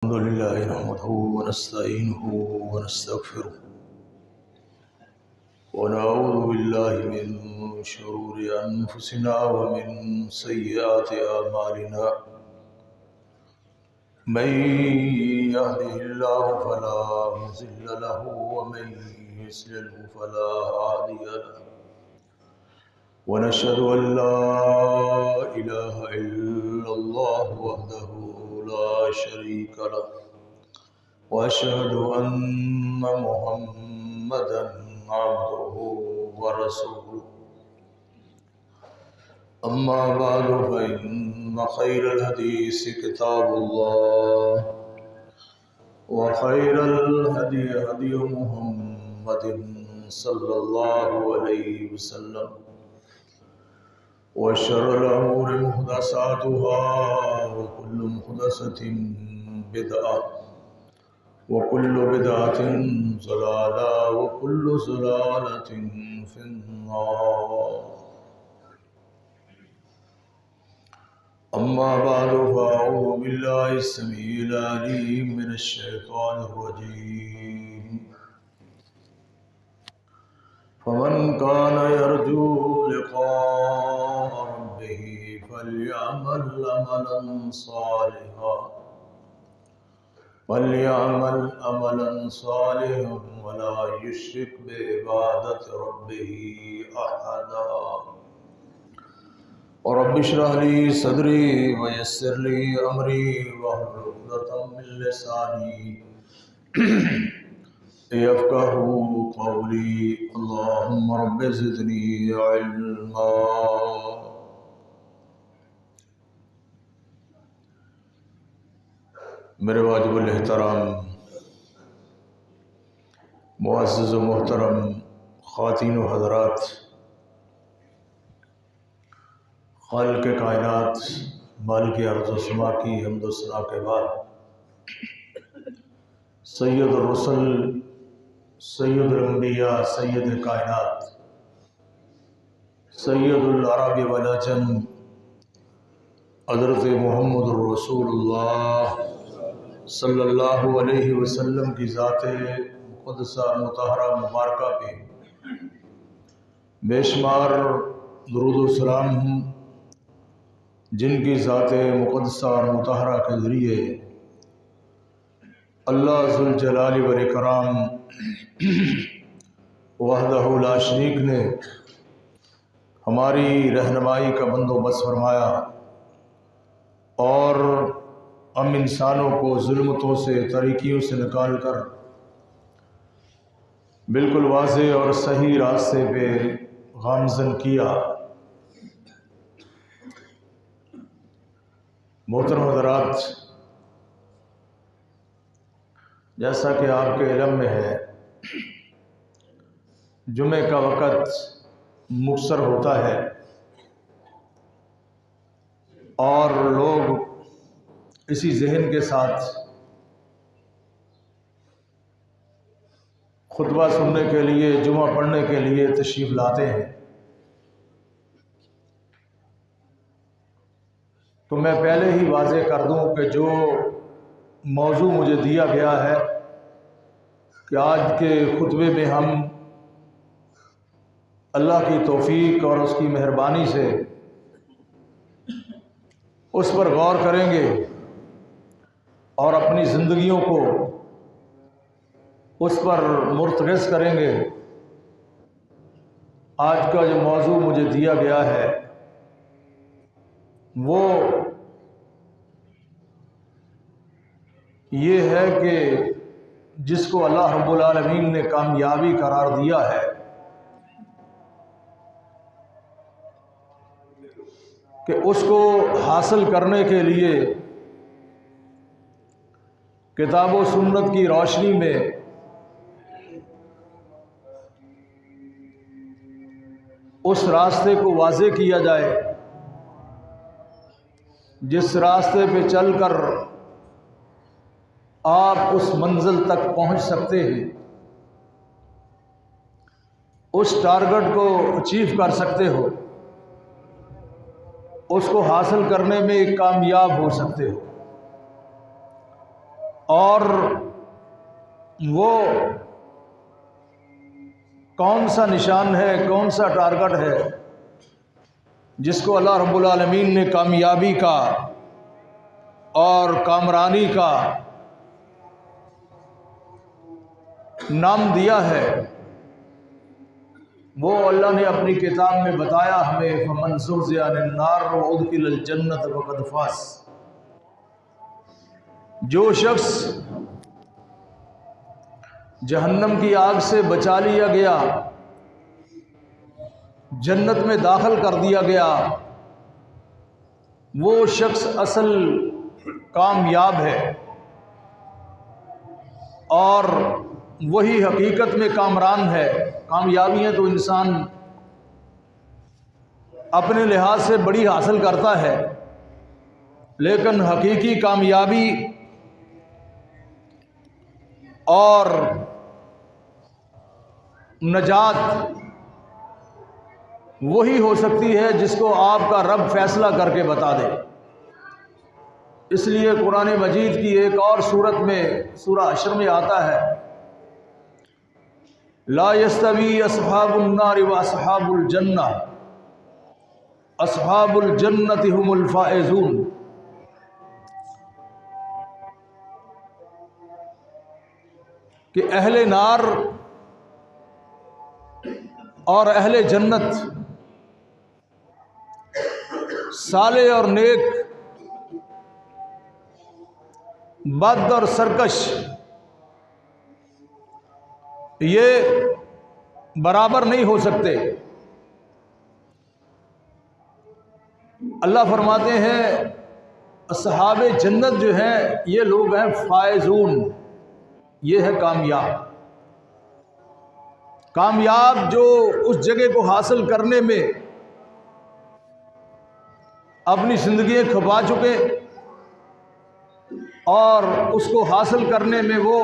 الحمد لله نحمده ونستعينه ونستغفره ونعوذ بالله من شرور أنفسنا ومن سيئات أعمالنا من يهده الله فلا مضل له ومن يضلل فلا هادي له ونشهد أن لا إله إلا الله وحده لا شريك له وأشهد أن محمدا عبده ورسوله أما بعد فإن خير الحديث كتاب الله وخير الهدي هدي محمد صلى الله عليه وسلم وشر الأمور محدثاتها وكل محدثة بدعة وكل بدعة ضلالة وكل ضلالة في النار. أما بعد فأعوذ بالله السميع العليم من الشيطان الرجيم. فمن كان يرجو لقاء ربه فليعمل عملا صالحا ولا يشرك بعبادة ربه أحدا. رب اشرح لي صدري ويسر لي أمري واحلل عقدة من لساني يفقهوا قولي. اللهم رب زدني علما. میرے واجب الاحترام معزز و محترم خواتین و حضرات، خالق کائنات مالک ارض و سما کی حمد و ثنا کے بعد سید الرسل، سید الانبیاء، سید کائنات، سید العرب والعجم حضرت محمد الرسول اللہ صلی اللہ علیہ وسلم کی ذات مقدسہ مطہرہ مبارکہ پہ بے شمار درود و سلام ہوں، جن کی ذات مقدسہ اور مطہرہ کے ذریعے اللہ ذوالجلال والاکرام وحدہ لا شریک نے ہماری رہنمائی کا بندوبست فرمایا اور ہم انسانوں کو ظلمتوں سے، تاریکیوں سے نکال کر بالکل واضح اور صحیح راستے پہ گامزن کیا. محترم حضرات، جیسا کہ آپ کے علم میں ہے، جمعے کا وقت مختصر ہوتا ہے اور لوگ اسی ذہن کے ساتھ خطبہ سننے کے لیے، جمعہ پڑھنے کے لیے تشریف لاتے ہیں. تو میں پہلے ہی واضح کر دوں کہ جو موضوع مجھے دیا گیا ہے کہ آج کے خطبے میں ہم اللہ کی توفیق اور اس کی مہربانی سے اس پر غور کریں گے اور اپنی زندگیوں کو اس پر مرتکز کریں گے. آج کا جو موضوع مجھے دیا گیا ہے وہ یہ ہے کہ جس کو اللہ رب العالمین نے کامیابی قرار دیا ہے، کہ اس کو حاصل کرنے کے لیے کتاب و سنت کی روشنی میں اس راستے کو واضح کیا جائے جس راستے پہ چل کر آپ اس منزل تک پہنچ سکتے ہیں، اس ٹارگٹ کو اچیو کر سکتے ہو، اس کو حاصل کرنے میں کامیاب ہو سکتے ہو. اور وہ کون سا نشان ہے، کون سا ٹارگٹ ہے جس کو اللہ رب العالمین نے کامیابی کا اور کامرانی کا نام دیا ہے، وہ اللہ نے اپنی کتاب میں بتایا ہمیں، فَمَنْ زُحْزِحَ عَنِ النَّارِ وَأُدْخِلَ الْجَنَّةَ فَقَدْ فَازَ۔ جو شخص جہنم کی آگ سے بچا لیا گیا، جنت میں داخل کر دیا گیا، وہ شخص اصل کامیاب ہے، اور وہی حقیقت میں کامران ہے۔ کامیابیاں تو انسان اپنے لحاظ سے بڑی حاصل کرتا ہے، لیکن حقیقی کامیابی اور نجات وہی ہو سکتی ہے جس کو آپ کا رب فیصلہ کر کے بتا دے۔ اس لیے قرآن مجید کی ایک اور صورت میں، سورہ حشر میں آتا ہے، لا یستوی اصحاب النار واصحاب الجنہ، اصحاب الجنۃ هم الفائزون۔ کہ اہل نار اور اہل جنت، صالح اور نیک، بد اور سرکش، یہ برابر نہیں ہو سکتے۔ اللہ فرماتے ہیں اصحاب جنت جو ہیں یہ لوگ ہیں فائزون، یہ ہے کامیاب۔ کامیاب جو اس جگہ کو حاصل کرنے میں اپنی زندگیاں کھپا چکے، اور اس کو حاصل کرنے میں وہ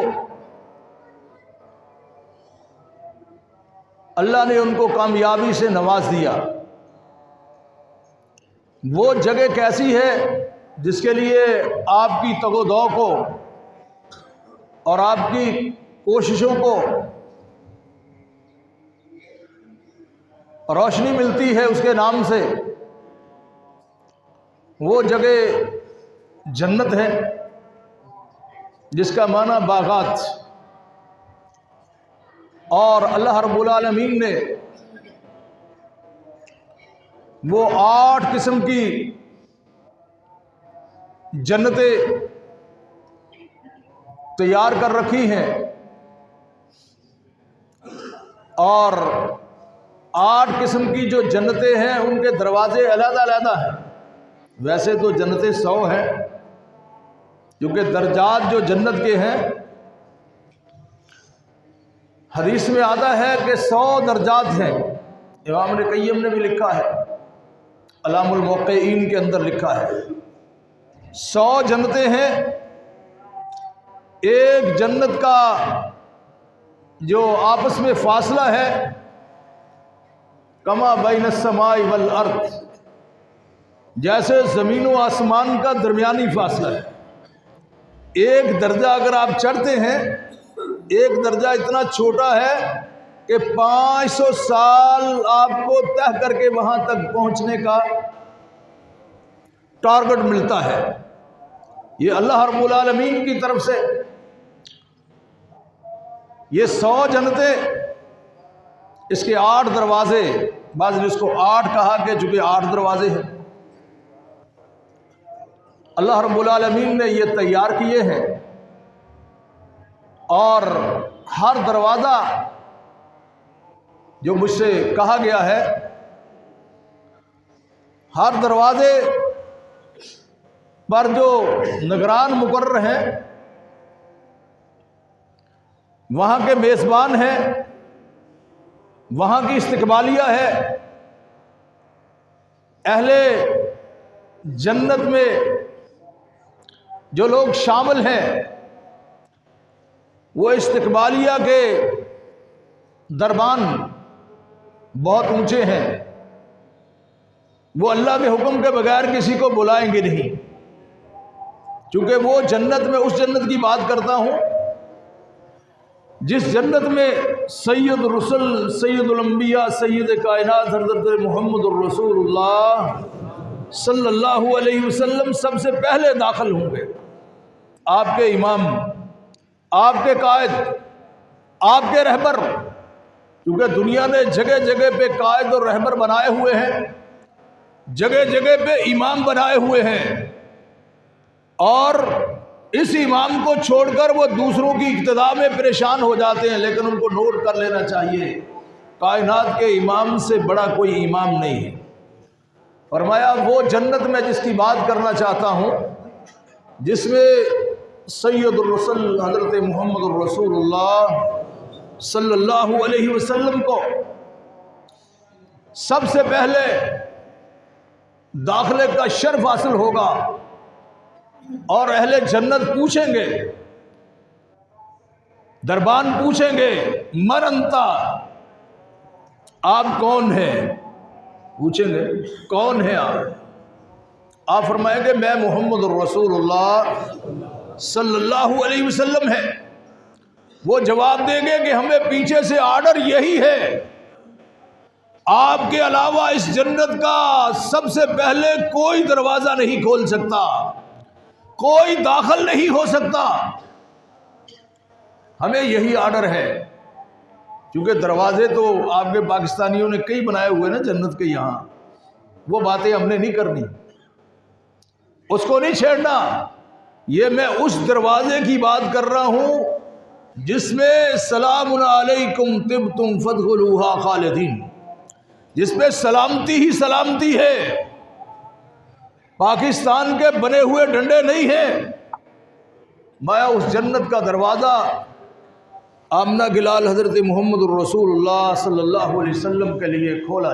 اللہ نے ان کو کامیابی سے نواز دیا۔ وہ جگہ کیسی ہے جس کے لیے آپ کی تگ و دو کو اور آپ کی کوششوں کو روشنی ملتی ہے اس کے نام سے، وہ جگہ جنت ہے جس کا معنی باغات۔ اور اللہ رب العالمین نے وہ 8 قسم کی جنتیں تیار کر رکھی ہیں، اور 8 قسم کی جو جنتیں ہیں ان کے دروازے علیحدہ علیحدہ ہیں۔ ویسے تو جنتیں 100 ہیں، کیونکہ درجات جو جنت کے ہیں، حدیث میں آتا ہے کہ 100 درجات ہیں۔ امام ابن قیم نے بھی لکھا ہے، علام الموقعین کے اندر لکھا ہے 100 جنتیں ہیں۔ ایک جنت کا جو آپس میں فاصلہ ہے، کما بین السماء والارض، جیسے زمین و آسمان کا درمیانی فاصلہ ہے۔ ایک درجہ اگر آپ چڑھتے ہیں، ایک درجہ اتنا چھوٹا ہے کہ 500 سال آپ کو طے کر کے وہاں تک پہنچنے کا ٹارگٹ ملتا ہے۔ یہ اللہ رب العالمین کی طرف سے یہ 100 جنتیں، اس کے 8 دروازے، بعض نے اس کو 8 کہا کہ چونکہ 8 دروازے ہیں، اللہ رب العالمین نے یہ تیار کیے ہیں۔ اور ہر دروازہ جو مجھ سے کہا گیا ہے، ہر دروازے پر جو نگران مقرر ہیں، وہاں کے میزبان ہیں، وہاں کی استقبالیہ ہے۔ اہل جنت میں جو لوگ شامل ہیں، وہ استقبالیہ کے دربان بہت اونچے ہیں، وہ اللہ کے حکم کے بغیر کسی کو بلائیں گے نہیں، چونکہ وہ جنت میں اس جنت کی بات کرتا ہوں جس جنت میں سید الرسل، سید الانبیاء، سید کائنات حضرت محمد الرسول اللہ صلی اللہ علیہ وسلم سب سے پہلے داخل ہوں گے۔ آپ کے امام، آپ کے قائد، آپ کے رہبر، کیونکہ دنیا نے جگہ جگہ پہ قائد اور رہبر بنائے ہوئے ہیں، جگہ جگہ پہ امام بنائے ہوئے ہیں، اور اس امام کو چھوڑ کر وہ دوسروں کی اقتداء میں پریشان ہو جاتے ہیں، لیکن ان کو نوٹ کر لینا چاہیے کائنات کے امام سے بڑا کوئی امام نہیں ہے۔ فرمایا وہ جنت میں جس کی بات کرنا چاہتا ہوں جس میں سید الرسل حضرت محمد الرسول اللہ صلی اللہ علیہ وسلم کو سب سے پہلے داخلے کا شرف حاصل ہوگا، اور اہل جنت پوچھیں گے، دربان پوچھیں گے من انتا، آپ کون ہیں؟ پوچھیں گے کون ہیں آپ فرمائیں گے میں محمد الرسول اللہ صلی اللہ علیہ وسلم ہے۔ وہ جواب دیں گے کہ ہمیں پیچھے سے آرڈر یہی ہے، آپ کے علاوہ اس جنت کا سب سے پہلے کوئی دروازہ نہیں کھول سکتا، کوئی داخل نہیں ہو سکتا، ہمیں یہی آرڈر ہے۔ کیونکہ دروازے تو آپ کے پاکستانیوں نے کئی بنائے ہوئے نا جنت کے یہاں، وہ باتیں ہم نے نہیں کرنی، اس کو نہیں چھیڑنا۔ یہ میں اس دروازے کی بات کر رہا ہوں جس میں سلام علیکم طبتم فادخلوها خالدین، جس میں سلامتی ہی سلامتی ہے، پاکستان کے بنے ہوئے ڈنڈے نہیں ہیں۔ میں اس جنت کا دروازہ آمنہ گلال حضرت محمد الرسول اللہ صلی اللہ علیہ وسلم کے لیے کھولا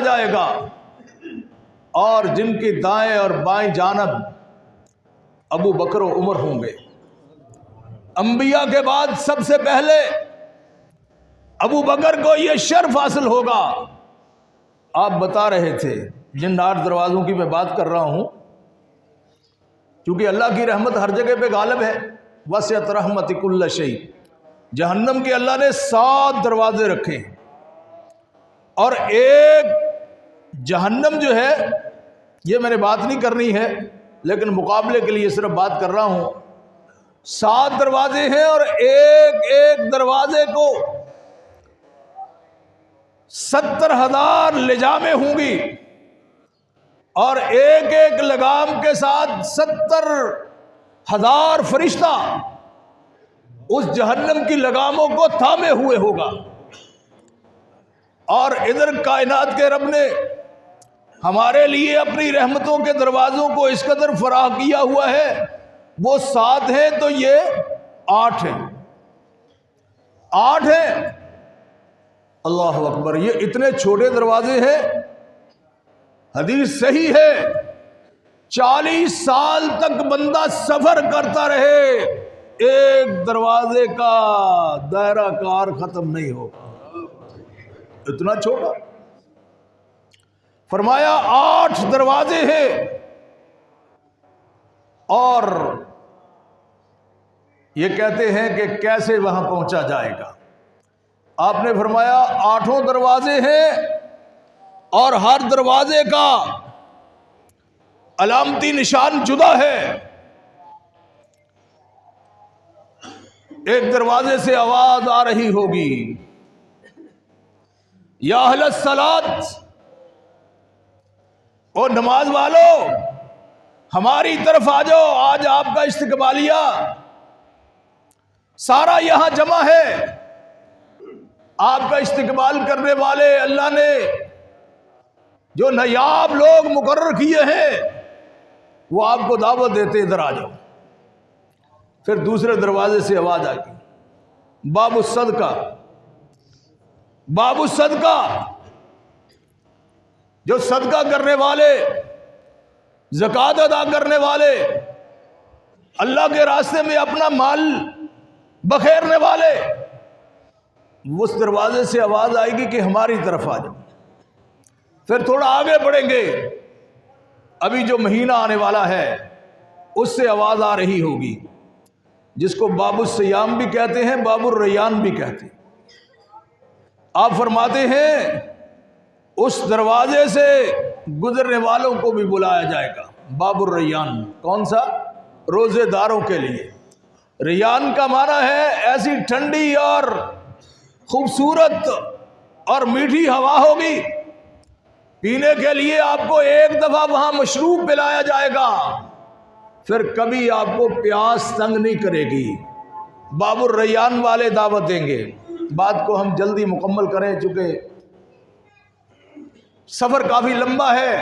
جائے گا، اور جن کی دائیں اور بائیں جانب ابو بکر و عمر ہوں گے۔ انبیاء کے بعد سب سے پہلے ابو بکر کو یہ شرف حاصل ہوگا۔ آپ بتا رہے تھے جن 8 دروازوں کی میں بات کر رہا ہوں، کیونکہ اللہ کی رحمت ہر جگہ پہ غالب ہے، وسعت رحمت کل شیء۔ جہنم کے اللہ نے 7 دروازے رکھے ہیں، اور ایک جہنم جو ہے، یہ میں نے بات نہیں کرنی ہے لیکن مقابلے کے لیے صرف بات کر رہا ہوں، 7 دروازے ہیں، اور ایک دروازے کو 70,000 لجامیں ہوں گی، اور ایک لگام کے ساتھ 70,000 فرشتہ اس جہنم کی لگاموں کو تھامے ہوئے ہوگا۔ اور ادھر کائنات کے رب نے ہمارے لیے اپنی رحمتوں کے دروازوں کو اس قدر فراہ کیا ہوا ہے، وہ 7 ہیں تو یہ 8 ہیں، 8 ہیں۔ اللہ اکبر، یہ اتنے چھوٹے دروازے ہیں، حدیث صحیح ہے 40 سال تک بندہ سفر کرتا رہے، ایک دروازے کا دائرہ کار ختم نہیں ہوگا، اتنا چھوٹا۔ فرمایا 8 دروازے ہیں، اور یہ کہتے ہیں کہ کیسے وہاں پہنچا جائے گا؟ آپ نے فرمایا 8 دروازے ہیں، اور ہر دروازے کا علامتی نشان جدا ہے۔ ایک دروازے سے آواز آ رہی ہوگی، یا اہل الصلاۃ، او نماز والو ہماری طرف آ جاؤ، آج آپ کا استقبالیہ سارا یہاں جمع ہے۔ آپ کا استقبال کرنے والے اللہ نے جو نایاب لوگ مقرر کیے ہیں، وہ آپ کو دعوت دیتے ادھر آ جاؤ۔ پھر دوسرے دروازے سے آواز آئی، باب الصدقہ، باب الصدقہ، جو صدقہ کرنے والے، زکوٰۃ ادا کرنے والے، اللہ کے راستے میں اپنا مال بخیرنے والے، اس دروازے سے آواز آئے گی کہ ہماری طرف آ جاؤ۔ پھر تھوڑا آگے بڑھیں گے، ابھی جو مہینہ آنے والا ہے اس سے آواز آ رہی ہوگی، جس کو باب السیام بھی کہتے ہیں، باب الریان بھی کہتے ہیں۔ آپ فرماتے ہیں اس دروازے سے گزرنے والوں کو بھی بلایا جائے گا، باب الریان۔ کون سا؟ روزے داروں کے لیے۔ ریان کا معنی ہے ایسی ٹھنڈی اور خوبصورت اور میٹھی ہوا ہوگی، پینے کے لیے آپ کو ایک دفعہ وہاں مشروب پلایا جائے گا، پھر کبھی آپ کو پیاس تنگ نہیں کرے گی۔ باب الریان والے دعوت دیں گے۔ بات کو ہم جلدی مکمل کریں چونکہ سفر کافی لمبا ہے،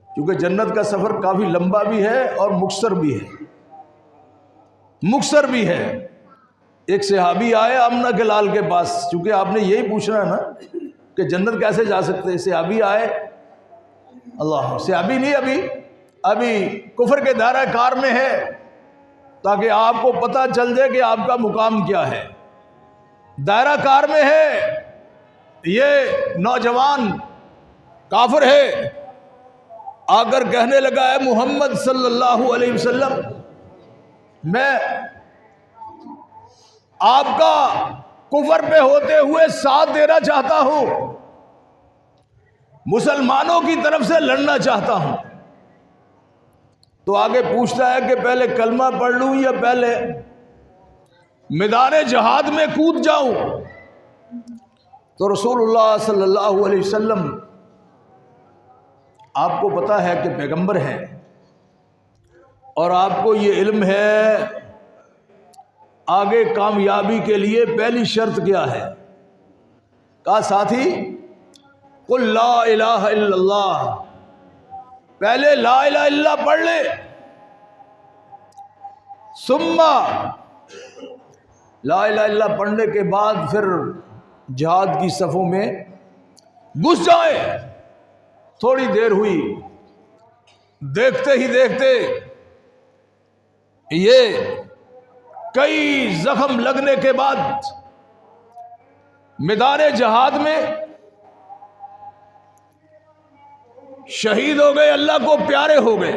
کیونکہ جنت کا سفر کافی لمبا بھی ہے اور مختصر بھی ہے، مختصر بھی ہے۔ ایک صحابی آئے آمنہ کے لال کے پاس، چونکہ آپ نے یہی پوچھنا ہے نا کہ جنت کیسے جا سکتے۔ صحابی آئے، اللہ، صحابی نہیں، ابھی کفر کے دائرہ کار میں ہے، تاکہ آپ کو پتہ چل جائے کہ آپ کا مقام کیا ہے۔ دائرہ کار میں ہے، یہ نوجوان کافر ہے، آ کر کہنے لگا ہے محمد صلی اللہ علیہ وسلم، میں آپ کا کفر پہ ہوتے ہوئے ساتھ دینا چاہتا ہوں، مسلمانوں کی طرف سے لڑنا چاہتا ہوں۔ تو آگے پوچھتا ہے کہ پہلے کلمہ پڑھ لوں یا پہلے میدان جہاد میں کود جاؤں؟ تو رسول اللہ صلی اللہ علیہ وسلم، آپ کو پتا ہے کہ پیغمبر ہیں اور آپ کو یہ علم ہے آگے کامیابی کے لیے پہلی شرط کیا ہے؟ کہا ساتھی قل لا الہ الا اللہ، پہلے لا الہ الا اللہ پڑھ لے، ثم لا الہ الا اللہ پڑھنے کے بعد پھر جہاد کی صفوں میں گھس جائے۔ تھوڑی دیر ہوئی، دیکھتے ہی دیکھتے یہ کئی زخم لگنے کے بعد میدان جہاد میں شہید ہو گئے، اللہ کو پیارے ہو گئے۔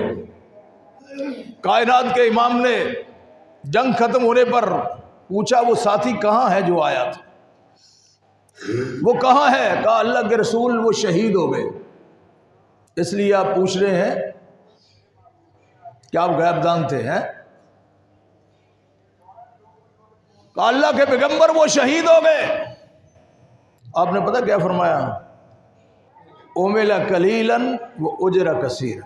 کائنات کے امام نے جنگ ختم ہونے پر پوچھا وہ ساتھی کہاں ہے جو آیا تھا؟ وہ کہاں ہے؟ کہا اللہ کے رسول وہ شہید ہو گئے۔ اس لیے آپ پوچھ رہے ہیں کہ آپ غیب جانتے ہیں؟ کہا اللہ کے پیغمبر وہ شہید ہو گئے۔ آپ نے پتہ کیا فرمایا؟ اومل قلیلا و اجر کثیر،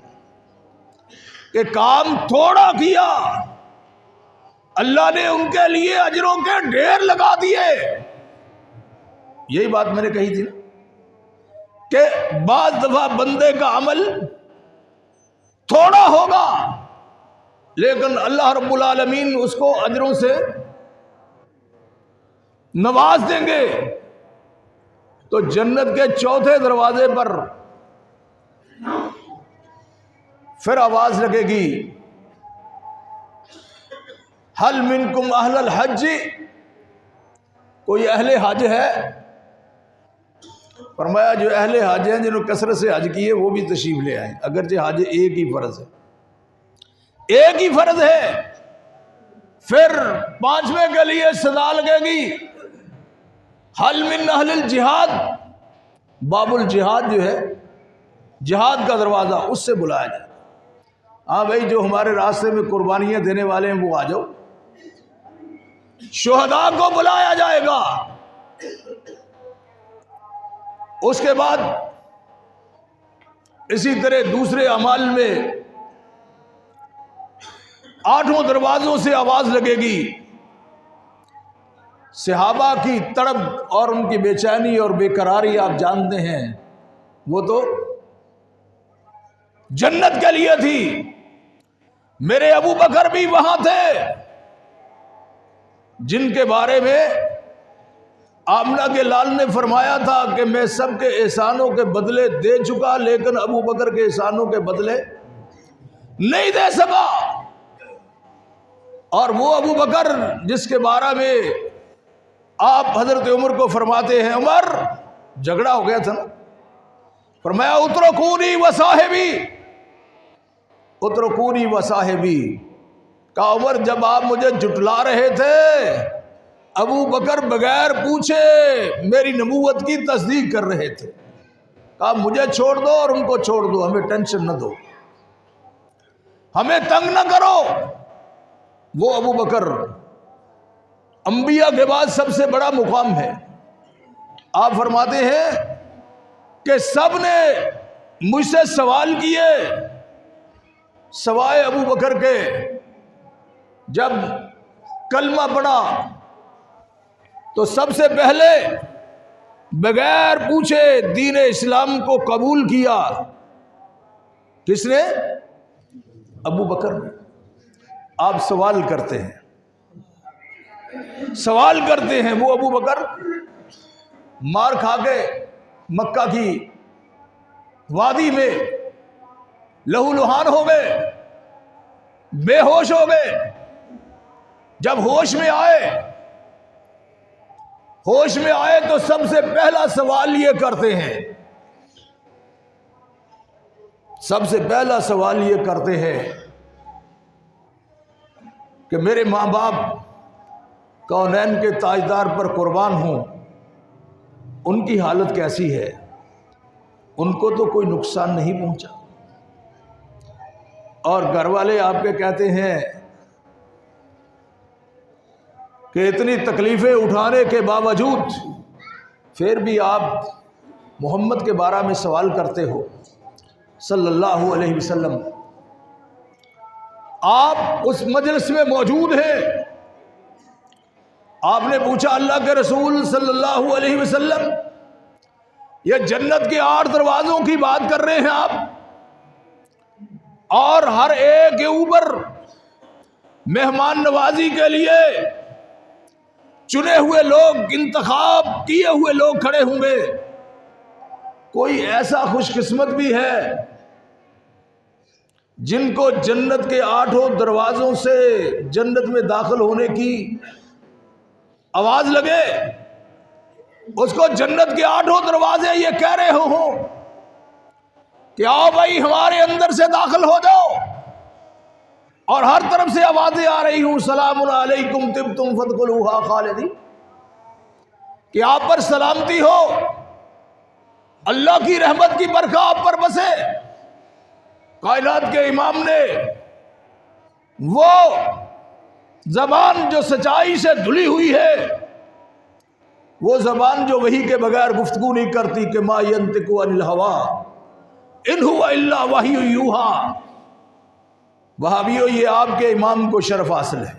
کہ کام تھوڑا کیا، اللہ نے ان کے لیے اجروں کے ڈھیر لگا دیے۔ یہی بات میں نے کہی تھی کہ بعض دفعہ بندے کا عمل تھوڑا ہوگا لیکن اللہ رب العالمین اس کو اجروں سے نواز دیں گے۔ تو جنت کے چوتھے دروازے پر پھر آواز لگے گی حل منکم اہل الحج، کوئی اہل حج ہے؟ فرمایا جو اہل حج ہیں جنہوں نے کثرت سے حج کی ہے وہ بھی تشریف لے آئیں، اگرچہ حج ایک ہی فرض ہے، ایک ہی فرض ہے۔ پھر پانچویں کے لیے صدا لگے گی حل من اہل الجہاد، باب الجہاد جو ہے جہاد کا دروازہ، اس سے بلایا جائے۔ ہاں بھائی جو ہمارے راستے میں قربانیاں دینے والے ہیں وہ آ جاؤ۔ شہداء کو بلایا جائے گا۔ اس کے بعد اسی طرح دوسرے اعمال میں 8 دروازوں سے آواز لگے گی۔ صحابہ کی تڑپ اور ان کی بے چینی اور بے قراری آپ جانتے ہیں، وہ تو جنت کے لیے تھی۔ میرے ابو بکر بھی وہاں تھے جن کے بارے میں آمنہ کے لال نے فرمایا تھا کہ میں سب کے احسانوں کے بدلے دے چکا لیکن ابو بکر کے احسانوں کے بدلے نہیں دے سکا۔ اور وہ ابو بکر جس کے بارے میں آپ حضرت عمر کو فرماتے ہیں عمر جھگڑا ہو گیا تھا نا، فرمایا اترکونی و صاحبی، اترکونی و صاحبی۔ کہا عمر جب آپ مجھے جھٹلا رہے تھے، ابو بکر بغیر پوچھے میری نبوت کی تصدیق کر رہے تھے۔ کہا مجھے چھوڑ دو اور ان کو چھوڑ دو، ہمیں ٹینشن نہ دو، ہمیں تنگ نہ کرو۔ وہ ابو بکر انبیاء کے بعد سب سے بڑا مقام ہے۔ آپ فرماتے ہیں کہ سب نے مجھ سے سوال کیے سوائے ابو بکر کے۔ جب کلمہ پڑھا تو سب سے پہلے بغیر پوچھے دین اسلام کو قبول کیا۔ کس نے؟ ابو بکر نے۔ آپ سوال کرتے ہیں، سوال کرتے ہیں، وہ ابو بکر مار کھا کے مکہ کی وادی میں لہو لہان ہو گئے، بے ہوش ہو گئے۔ جب ہوش میں آئے تو سب سے پہلا سوال یہ کرتے ہیں، سب سے پہلا سوال یہ کرتے ہیں کہ میرے ماں باپ کونین کے تاجدار پر قربان ہوں، ان کی حالت کیسی ہے؟ ان کو تو کوئی نقصان نہیں پہنچا، اور گھر والے آپ کے کہتے ہیں کہ اتنی تکلیفیں اٹھانے کے باوجود پھر بھی آپ محمد کے بارے میں سوال کرتے ہو صلی اللہ علیہ وسلم۔ آپ اس مجلس میں موجود ہیں، آپ نے پوچھا اللہ کے رسول صلی اللہ علیہ وسلم یہ جنت کے 8 دروازوں کی بات کر رہے ہیں آپ، اور ہر ایک کے اوپر مہمان نوازی کے لیے چنے ہوئے لوگ، انتخاب کیے ہوئے لوگ کھڑے ہوں گے۔ کوئی ایسا خوش قسمت بھی ہے جن کو جنت کے 8 دروازوں سے جنت میں داخل ہونے کی آواز لگے، اس کو جنت کے 8 دروازے یہ کہہ رہے ہوں کہ آؤ بھائی ہمارے اندر سے داخل ہو جاؤ، اور ہر طرف سے آوازیں آ رہی ہوں سلام علیکم طبتم فادخلوہا خالدین، کہ آپ پر سلامتی ہو، اللہ کی رحمت کی برکت آپ پر بسے۔ کائنات کے امام نے وہ زبان جو سچائی سے دھلی ہوئی ہے، وہ زبان جو وحی کے بغیر گفتگو نہیں کرتی، کہ ما ینطق عن الہوی ان هو الا وحی یوحی۔ وہابیو یہ آپ کے امام کو شرف حاصل ہے،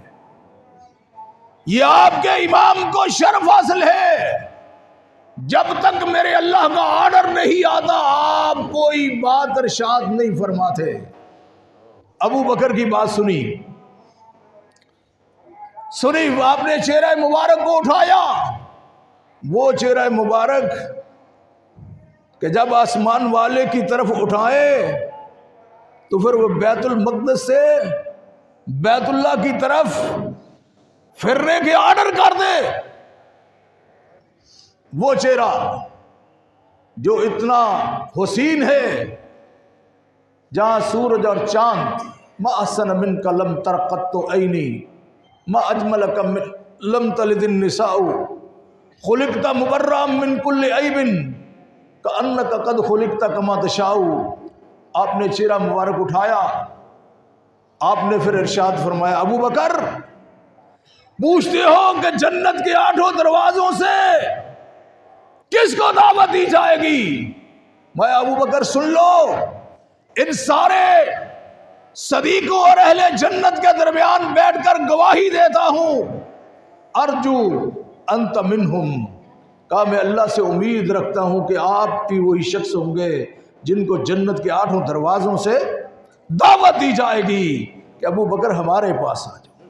یہ آپ کے امام کو شرف حاصل ہے، جب تک میرے اللہ کا آرڈر نہیں آتا آپ کوئی بات ارشاد نہیں فرماتے۔ ابو بکر کی بات سنی، آپ نے چہرہ مبارک کو اٹھایا، وہ چہرہ مبارک کہ جب آسمان والے کی طرف اٹھائے تو پھر وہ بیت المقدس سے بیت اللہ کی طرف پھرنے کے آرڈر کر دے۔ وہ چہرہ جو اتنا حسین ہے، جہاں سورج اور چاند ما احسن منک لم تر قط عینی ما اجملک لم تلد النساء خلقت مبرأ من کل عیب کأنک قد خلقت کما تشاء۔ آپ نے چہرہ مبارک اٹھایا، آپ نے پھر ارشاد فرمایا ابو بکر پوچھتے ہو کہ جنت کے 8 دروازوں سے کس کو دعوت دی جائے گی؟ میں ابو بکر سن لو، ان سارے صدیقوں اور اہل جنت کے درمیان بیٹھ کر گواہی دیتا ہوں، ارجو انت منہم، کہا میں اللہ سے امید رکھتا ہوں کہ آپ بھی وہی شخص ہوں گے جن کو جنت کے 8 دروازوں سے دعوت دی جائے گی کہ ابو بکر ہمارے پاس آ جاؤ،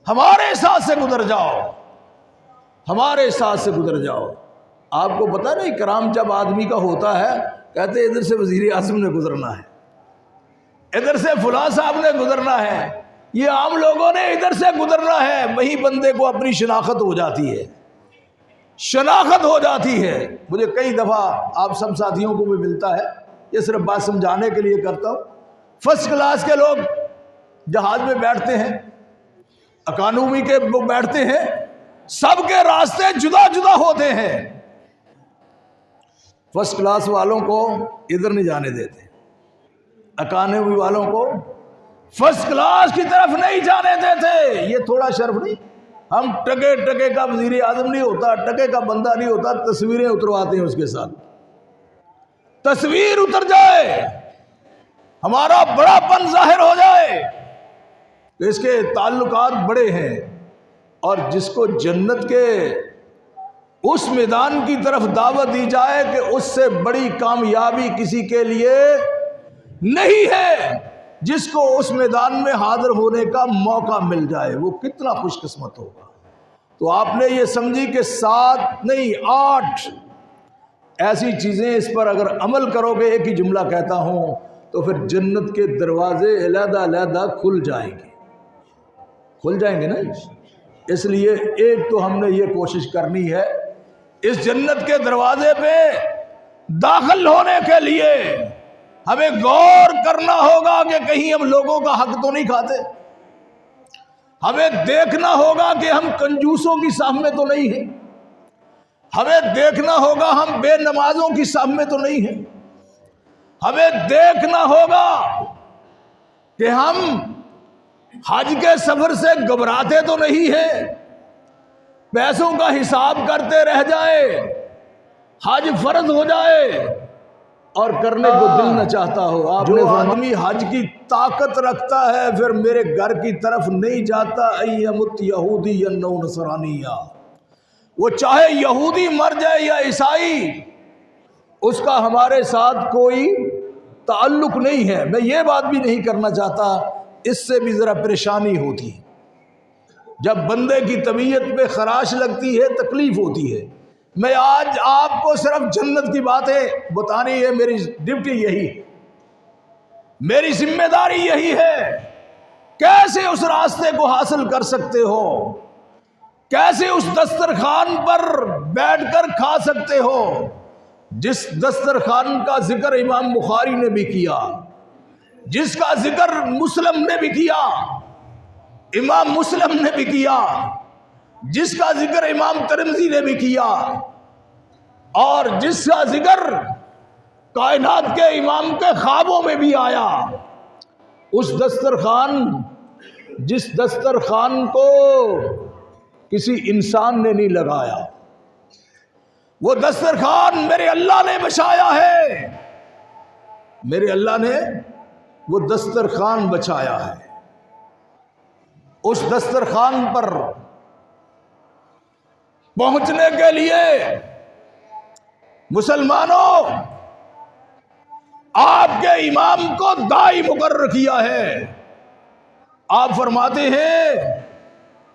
ہمارے ساتھ سے گزر جاؤ، ہمارے ساتھ سے گزر جاؤ۔ آپ کو پتہ نہیں کرام جب آدمی کا ہوتا ہے کہتے ادھر سے وزیر اعظم نے گزرنا ہے، ادھر سے فلاں صاحب نے گزرنا ہے، یہ عام لوگوں نے ادھر سے گزرنا ہے، وہی بندے کو اپنی شناخت ہو جاتی ہے۔ شناخت ہو جاتی ہے۔ مجھے کئی دفعہ آپ سب ساتھیوں کو بھی ملتا ہے، یہ صرف بات سمجھانے کے لیے کرتا ہوں، فرسٹ کلاس کے لوگ جہاز میں بیٹھتے ہیں، اکانومی کے لوگ بیٹھتے ہیں، سب کے راستے جدا جدا ہوتے ہیں، فرسٹ کلاس والوں کو ادھر نہیں جانے دیتے، اکانومی والوں کو فرسٹ کلاس کی طرف نہیں جانے دیتے۔ یہ تھوڑا شرف نہیں؟ ہم ٹکے ٹکے کا وزیر اعظم نہیں ہوتا، ٹکے کا بندہ نہیں ہوتا، تصویریں اترواتے ہیں اس کے ساتھ، تصویر اتر جائے، ہمارا بڑا پن ظاہر ہو جائے کہ اس کے تعلقات بڑے ہیں، اور جس کو جنت کے اس میدان کی طرف دعوت دی جائے کہ اس سے بڑی کامیابی کسی کے لیے نہیں ہے، جس کو اس میدان میں حاضر ہونے کا موقع مل جائے، وہ کتنا خوش قسمت ہوگا۔ تو آپ نے یہ سمجھی کہ 7 نہیں 8 ایسی چیزیں، اس پر اگر عمل کرو گے، ایک ہی جملہ کہتا ہوں، تو پھر جنت کے دروازے علیحدہ علیحدہ کھل جائیں گے نا۔ اس لیے ایک تو ہم نے یہ کوشش کرنی ہے، اس جنت کے دروازے پہ داخل ہونے کے لیے ہمیں غور کرنا ہوگا کہ کہیں ہم لوگوں کا حق تو نہیں کھاتے، ہمیں دیکھنا ہوگا کہ ہم کنجوسوں کی صف میں تو نہیں ہیں، ہمیں دیکھنا ہوگا ہم بے نمازوں کی صف میں تو نہیں ہیں، ہمیں دیکھنا ہوگا کہ ہم حج کے سفر سے گھبراتے تو نہیں ہیں، پیسوں کا حساب کرتے رہ جائے، حج فرض ہو جائے اور کرنے کو دل نہ چاہتا ہو۔ آپ نے آدمی حج کی طاقت رکھتا ہے پھر میرے گھر کی طرف نہیں جاتا، ایمت یہودی یا نو نصرانیہ، وہ چاہے یہودی مر جائے یا عیسائی، اس کا ہمارے ساتھ کوئی تعلق نہیں ہے۔ میں یہ بات بھی نہیں کرنا چاہتا، اس سے بھی ذرا پریشانی ہوتی ہے، جب بندے کی طبیعت پہ خراش لگتی ہے، تکلیف ہوتی ہے۔ میں آج آپ کو صرف جنت کی باتیں بتانی ہے، میری ڈیوٹی یہی ہے، میری ذمہ داری یہی ہے۔ کیسے اس راستے کو حاصل کر سکتے ہو، کیسے اس دسترخوان پر بیٹھ کر کھا سکتے ہو جس دسترخوان کا ذکر امام بخاری نے بھی کیا، جس کا ذکر مسلم نے بھی کیا، امام مسلم نے بھی کیا، جس کا ذکر امام ترمذی نے بھی کیا، اور جس کا ذکر کائنات کے امام کے خوابوں میں بھی آیا، اس دسترخوان، جس دسترخوان کو کسی انسان نے نہیں لگایا، وہ دسترخوان میرے اللہ نے بچایا ہے، میرے اللہ نے وہ دسترخوان بچایا ہے۔ اس دسترخوان پر پہنچنے کے لیے مسلمانوں آپ کے امام کو داعی مقرر کیا ہے۔ آپ فرماتے ہیں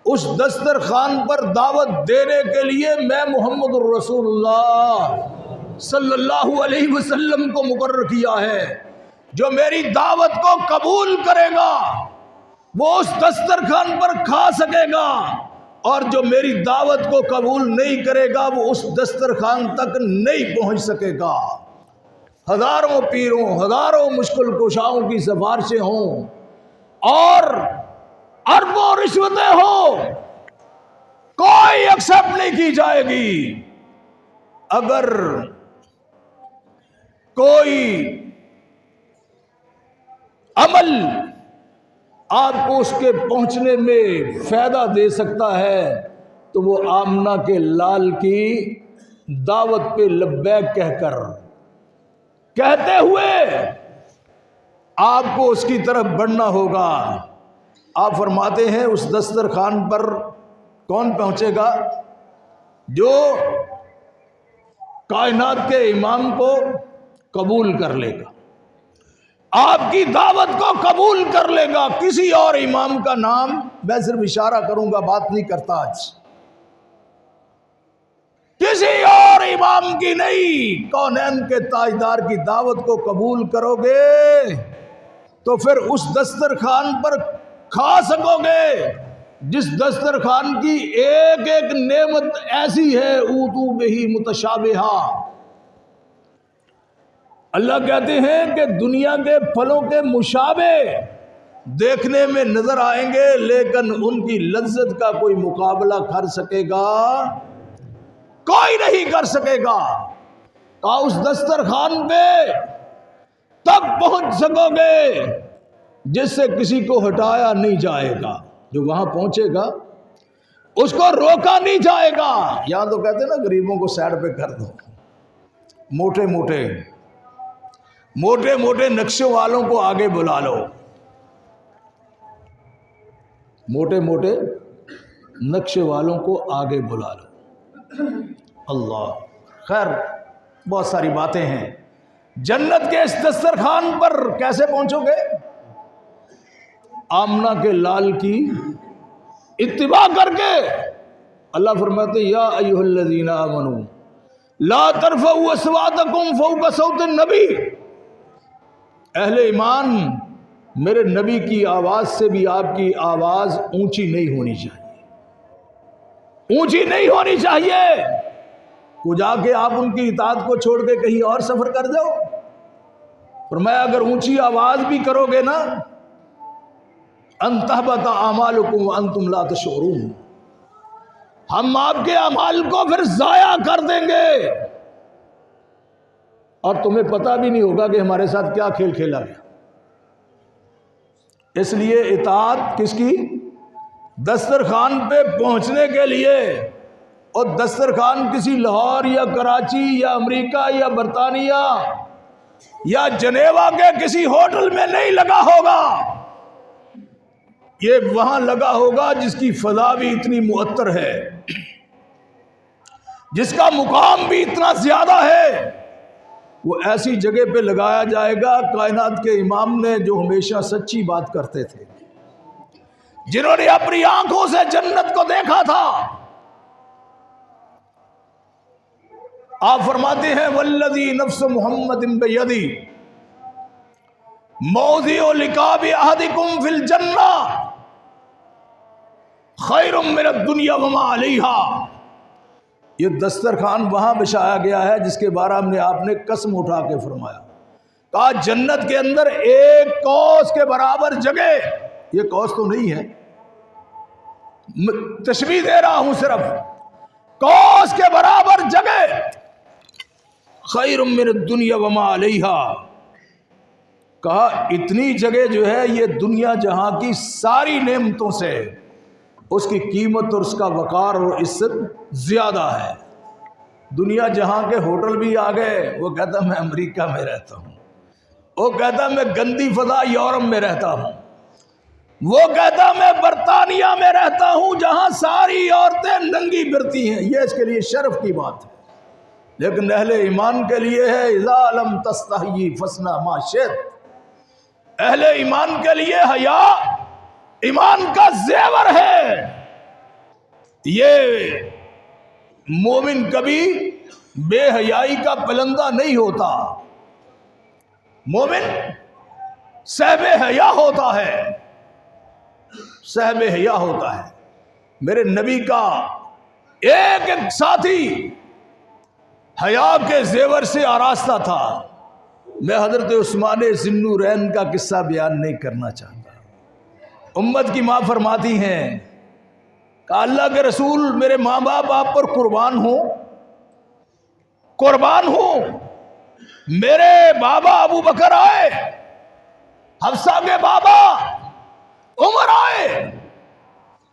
اس دسترخوان پر دعوت دینے کے لیے میں محمد الرسول اللہ صلی اللہ علیہ وسلم کو مقرر کیا ہے، جو میری دعوت کو قبول کرے گا وہ اس دسترخوان پر کھا سکے گا، اور جو میری دعوت کو قبول نہیں کرے گا وہ اس دسترخوان تک نہیں پہنچ سکے گا۔ ہزاروں پیروں، ہزاروں مشکل کشاؤں کی سفارشیں ہوں اور اربوں رشوتیں ہوں، کوئی ایکسپٹ نہیں کی جائے گی۔ اگر کوئی عمل آپ کو اس کے پہنچنے میں فائدہ دے سکتا ہے تو وہ آمنہ کے لال کی دعوت پہ لبیک کہتے ہوئے آپ کو اس کی طرف بڑھنا ہوگا۔ آپ فرماتے ہیں اس دسترخوان پر کون پہنچے گا؟ جو کائنات کے امام کو قبول کر لے گا، آپ کی دعوت کو قبول کر لے گا۔ کسی اور امام کا نام میں صرف اشارہ کروں گا، بات نہیں کرتا آج، کسی اور امام کی نہیں، کونین کے تاجدار کی دعوت کو قبول کرو گے تو پھر اس دسترخوان پر کھا سکو گے، جس دسترخوان کی ایک ایک نعمت ایسی ہے اوتو بہی متشابہا، اللہ کہتے ہیں کہ دنیا کے پھلوں کے مشابہ دیکھنے میں نظر آئیں گے، لیکن ان کی لذت کا کوئی مقابلہ کر سکے گا؟ کوئی نہیں کر سکے گا۔ اس دسترخوان پہ تب پہنچ سکو گے جس سے کسی کو ہٹایا نہیں جائے گا، جو وہاں پہنچے گا اس کو روکا نہیں جائے گا۔ یہاں تو کہتے ہیں نا غریبوں کو سائڈ پہ کر دو، موٹے موٹے نقشوں والوں کو آگے بلا لو، موٹے نقشے والوں کو آگے بلا لو۔ اللہ خیر، بہت ساری باتیں ہیں۔ جنت کے اس دسترخوان پر کیسے پہنچو گے؟ آمنہ کے لال کی اتباع کر کے۔ اللہ فرماتے ہیں یا ایھا الذین آمنوا لا ترفعوا اصواتکم فوق صوت النبی، اہل ایمان میرے نبی کی آواز سے بھی آپ کی آواز اونچی نہیں ہونی چاہیے، اونچی نہیں ہونی چاہیے۔ وہ جا کے آپ ان کی اطاعت کو چھوڑ کے کہیں اور سفر کر جاؤ۔ فرمایا اگر اونچی آواز بھی کرو گے نا، ان تحبط اعمالکم وانتم لا تشعرون، ہم آپ کے اعمال کو پھر ضائع کر دیں گے اور تمہیں پتہ بھی نہیں ہوگا کہ ہمارے ساتھ کیا کھیل کھیلا گیا۔ اس لیے اطاعت کس کی؟ دسترخوان پہ پہنچنے کے لیے۔ اور دسترخوان کسی لاہور یا کراچی یا امریکہ یا برطانیہ یا جنیوا کے کسی ہوٹل میں نہیں لگا ہوگا، یہ وہاں لگا ہوگا جس کی فضا بھی اتنی معطر ہے، جس کا مقام بھی اتنا زیادہ ہے، وہ ایسی جگہ پہ لگایا جائے گا۔ کائنات کے امام نے جو ہمیشہ سچی بات کرتے تھے، جنہوں نے اپنی آنکھوں سے جنت کو دیکھا تھا، آپ فرماتے ہیں والذی نفس محمد بیدی موضع لقاب احدکم فی الجنہ خیر من الدنیا وما علیہا۔ یہ دسترخوان وہاں بچھایا گیا ہے جس کے بارے میں آپ نے قسم اٹھا کے فرمایا، کہا جنت کے اندر ایک کوس کے برابر جگہ، یہ کوس تو نہیں ہے، تشبیہ دے رہا ہوں صرف، کوس کے برابر جگہ، خیر من الدنیا وما علیہا، کہا اتنی جگہ جو ہے یہ دنیا جہاں کی ساری نعمتوں سے اس کی قیمت اور اس کا وقار اور عزت زیادہ ہے۔ دنیا جہاں کے ہوٹل بھی آ گئے، وہ کہتا میں امریکہ میں رہتا ہوں، وہ کہتا میں گندی فضا یورپ میں رہتا ہوں، وہ کہتا میں برطانیہ میں رہتا ہوں جہاں ساری عورتیں ننگی پھرتی ہیں۔ یہ اس کے لیے شرف کی بات ہے، لیکن اہل ایمان کے لیے ہے اذا لم تستحی فاصنع ما شئت۔ اہل ایمان کے لیے حیا ایمان کا زیور ہے۔ یہ مومن کبھی بے حیائی کا پلندہ نہیں ہوتا، مومن صاحب حیا ہوتا ہے، صاحب حیا ہوتا ہے۔ میرے نبی کا ایک ایک ساتھی حیا کے زیور سے آراستہ تھا۔ میں حضرت عثمان ذی النورین کا قصہ بیان نہیں کرنا چاہتا، امت کی ماں فرماتی ہیں کہ اللہ کے رسول میرے ماں باپ آپ پر قربان ہوں۔ میرے بابا ابو بکر آئے، حفصہ کے بابا عمر آئے،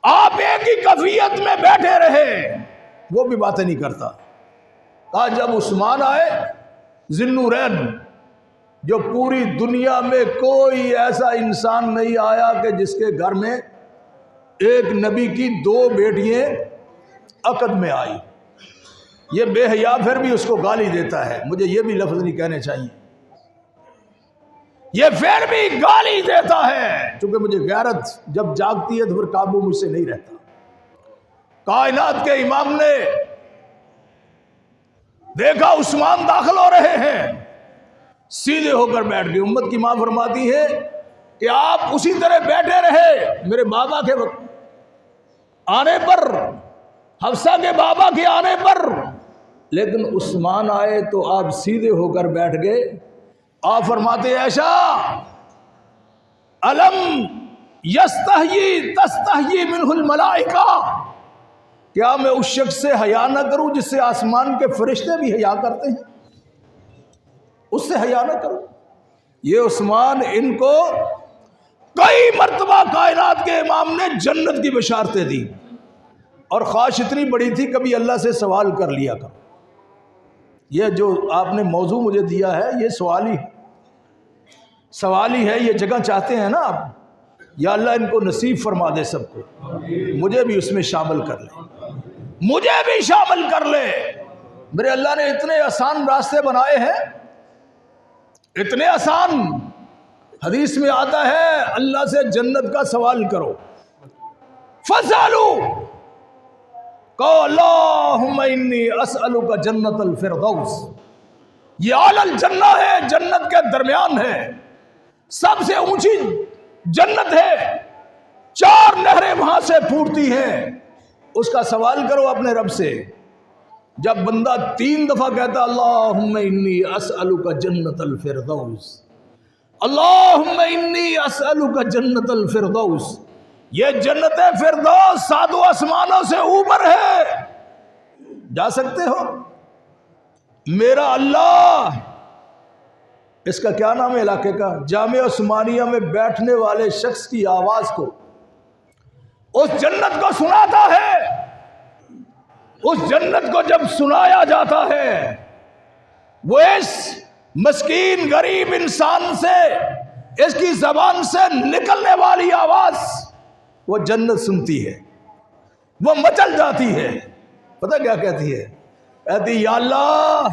آپ ایک ہی کفیت میں بیٹھے رہے، وہ بھی باتیں نہیں کرتا۔ کہا جب عثمان آئے ذی النورین، جو پوری دنیا میں کوئی ایسا انسان نہیں آیا کہ جس کے گھر میں ایک نبی کی 2 بیٹیاں عقد میں آئی، یہ بے حیا پھر بھی اس کو گالی دیتا ہے، مجھے یہ بھی لفظ نہیں کہنے چاہیے، یہ پھر بھی گالی دیتا ہے، چونکہ مجھے غیرت جب جاگتی ہے تو پھر قابو مجھ سے نہیں رہتا۔ کائنات کے امام نے دیکھا عثمان داخل ہو رہے ہیں، سیدھے ہو کر بیٹھ گئے۔ امت کی ماں فرماتی ہے کہ آپ اسی طرح بیٹھے رہے میرے بابا کے وقت، آنے پر، حفصہ کے بابا کے آنے پر، لیکن عثمان آئے تو آپ سیدھے ہو کر بیٹھ گئے. آپ فرماتے عائشہ الم یستحیی تستحیی منہ الملائکہ، کیا میں اس شخص سے حیا نہ کروں جس سے آسمان کے فرشتے بھی حیا کرتے ہیں؟ اس سے حیا نہ کروں؟ یہ عثمان ان کو کئی مرتبہ کائنات کے امام نے جنت کی بشارتیں دی، اور خواہش اتنی بڑی تھی کبھی اللہ سے سوال کر لیا کرو. یہ جو آپ نے موضوع مجھے دیا ہے یہ سوالی ہے، یہ جگہ چاہتے ہیں نا آپ، یا اللہ ان کو نصیب فرما دے سب کو، مجھے بھی اس میں شامل کر لے، مجھے بھی شامل کر لے. میرے اللہ نے اتنے آسان راستے بنائے ہیں، اتنے آسان. حدیث میں آتا ہے اللہ سے جنت کا سوال کرو، فَاسْأَلُوا، کہو اللہم انی اسألک جنت الفردوس. یہ اعلی الجنہ ہے، جنت کے درمیان ہے، سب سے اونچی جنت ہے، 4 نہریں وہاں سے پھوٹتی ہیں. اس کا سوال کرو اپنے رب سے. جب بندہ 3 دفعہ کہتا اللہم انی اسألک جنت الفردوس، اللہم انی اسألک جنت الفردوس، یہ جنت فردوس 7 آسمانوں سے اوپر ہے، جا سکتے ہو؟ میرا اللہ، اس کا کیا نام ہے علاقے کا؟ جامعہ عثمانیہ میں بیٹھنے والے شخص کی آواز کو اس جنت کو سناتا ہے. اس جنت کو جب سنایا جاتا ہے، وہ اس مسکین غریب انسان سے، اس کی زبان سے نکلنے والی آواز وہ جنت سنتی ہے، وہ مچل جاتی ہے. پتہ کیا کہتی ہے؟ کہتی یا اللہ،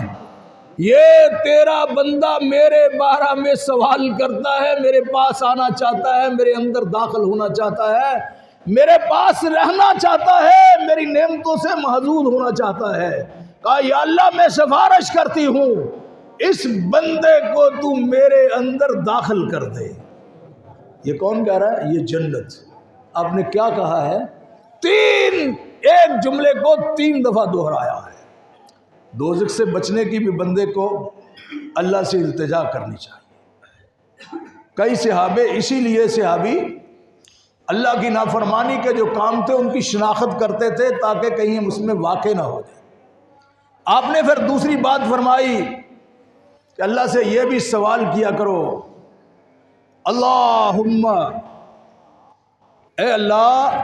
یہ تیرا بندہ میرے بارے میں سوال کرتا ہے، میرے پاس آنا چاہتا ہے، میرے اندر داخل ہونا چاہتا ہے، میرے پاس رہنا چاہتا ہے، میری نعمتوں سے محظوظ ہونا چاہتا ہے. کہا یا اللہ میں سفارش کرتی ہوں اس بندے کو تو میرے اندر داخل کر دے. یہ کون کہہ رہا ہے؟ یہ جنت. آپ نے کیا کہا ہے؟ 3 ایک جملے کو 3 دفعہ دہرایا ہے. دوزخ سے بچنے کی بھی بندے کو اللہ سے التجا کرنی چاہیے. کئی صحابے، اسی لیے صحابی اللہ کی نافرمانی کے جو کام تھے ان کی شناخت کرتے تھے تاکہ کہیں ہم اس میں واقع نہ ہو جائے. آپ نے پھر دوسری بات فرمائی کہ اللہ سے یہ بھی سوال کیا کرو، اللہم، اے اللہ،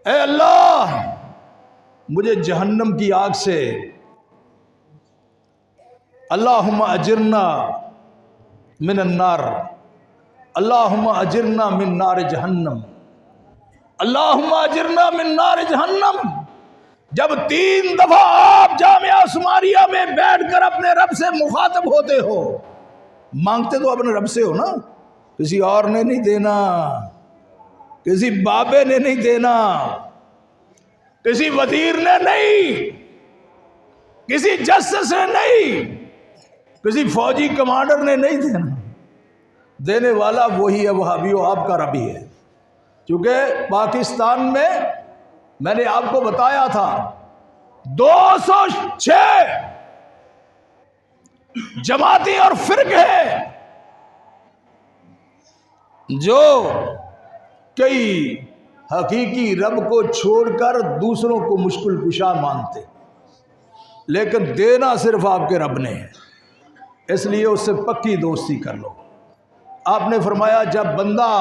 اے اللہ، مجھے جہنم کی آگ سے، اللہم اجرنا من النار، اللہم اجرنا من نار جہنم، اللہم اجرنا من نار جہنم. جب 3 دفعہ آپ جامعہ عثمانیہ میں بیٹھ کر اپنے رب سے مخاطب ہوتے ہو، مانگتے تو اپنے رب سے ہو نا، کسی اور نے نہیں دینا، کسی بابے نے نہیں دینا، کسی وزیر نے نہیں، کسی جسٹس نے نہیں، کسی فوجی کمانڈر نے نہیں دینا. دینے والا وہی ہے، وہابیو آپ کا رب ہی ہے. کیونکہ پاکستان میں نے آپ کو بتایا تھا 206 جماعتیں اور فرقے جو کئی حقیقی رب کو چھوڑ کر دوسروں کو مشکل کشا مانتے، لیکن دینا صرف آپ کے رب نے ہے، اس لیے اس سے پکی دوستی کر لو. آپ نے فرمایا جب بندہ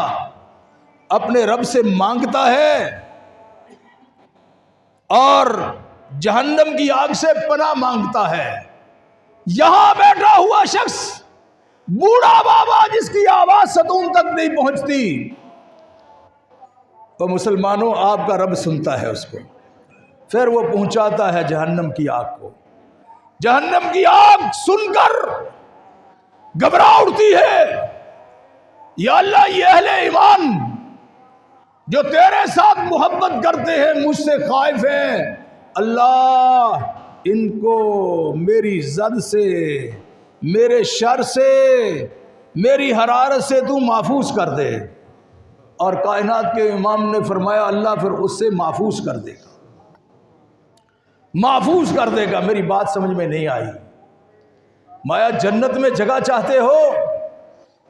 اپنے رب سے مانگتا ہے اور جہنم کی آگ سے پناہ مانگتا ہے، یہاں بیٹھا ہوا شخص بوڑھا بابا جس کی آواز ستون تک نہیں پہنچتی، تو مسلمانوں آپ کا رب سنتا ہے اس کو، پھر وہ پہنچاتا ہے جہنم کی آگ کو. جہنم کی آگ سن کر گھبرا اٹھتی ہے، یا اللہ یہ اہل ایمان جو تیرے ساتھ محبت کرتے ہیں، مجھ سے خائف ہیں، اللہ ان کو میری زد سے، میرے شر سے، میری حرارت سے تو محفوظ کر دے. اور کائنات کے امام نے فرمایا اللہ پھر اس سے محفوظ کر دے گا، محفوظ کر دے گا۔ میری بات سمجھ میں نہیں آئی؟ مایا جنت میں جگہ چاہتے ہو؟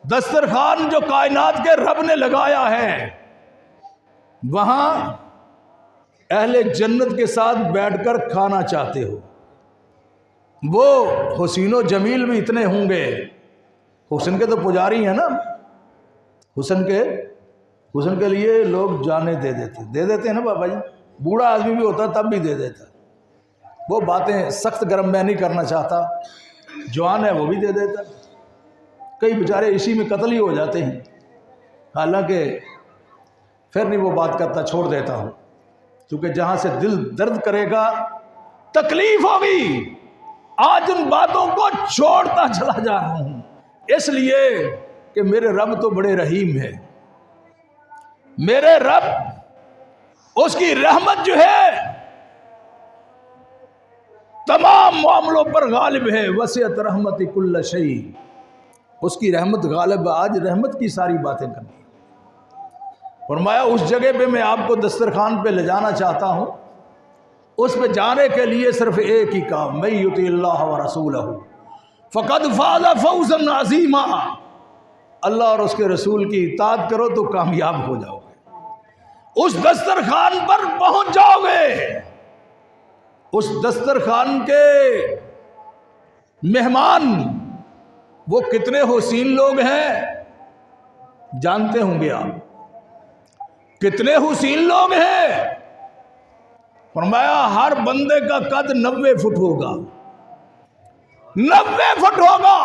دسترخوان جو کائنات کے رب نے لگایا ہے وہاں اہل جنت کے ساتھ بیٹھ کر کھانا چاہتے ہو؟ وہ حسین و جمیل بھی اتنے ہوں گے، حسن کے تو پجاری ہیں نا، حسن کے لیے لوگ جانیں دے دیتے ہیں نا بابا جی، بوڑھا آدمی بھی ہوتا تب بھی دے دیتا، وہ باتیں سخت گرم میں نہیں کرنا چاہتا، جوان ہے وہ بھی دے دیتا، کئی بیچارے اسی میں قتل ہی ہو جاتے ہیں، حالانکہ پھر نہیں وہ بات کرتا، چھوڑ دیتا ہوں، کیونکہ جہاں سے دل درد کرے گا تکلیف ہوگی، آج ان باتوں کو چھوڑتا چلا جا رہا ہوں، اس لیے کہ میرے رب تو بڑے رحیم ہے، میرے رب اس کی رحمت جو ہے تمام معاملوں پر غالب ہے، وسعت رحمت کل شیء، اس کی رحمت غالب، آج رحمت کی ساری باتیں کرنی۔ فرمایا اس جگہ پہ میں آپ کو دسترخوان پہ لے جانا چاہتا ہوں، اس پہ جانے کے لیے صرف ایک ہی کام، من یطع اللہ ورسولہ فقد فاز فوزا عظیما، اللہ اور اس کے رسول کی اطاعت کرو تو کامیاب ہو جاؤ گے، اس دسترخوان پر پہنچ جاؤ گے۔ اس دسترخوان کے مہمان وہ کتنے حسین لوگ ہیں جانتے ہوں گے آپ، کتنے حسین لوگ ہیں؟ فرمایا ہر بندے کا قد 90 فٹ ہوگا، 90 فٹ ہوگا۔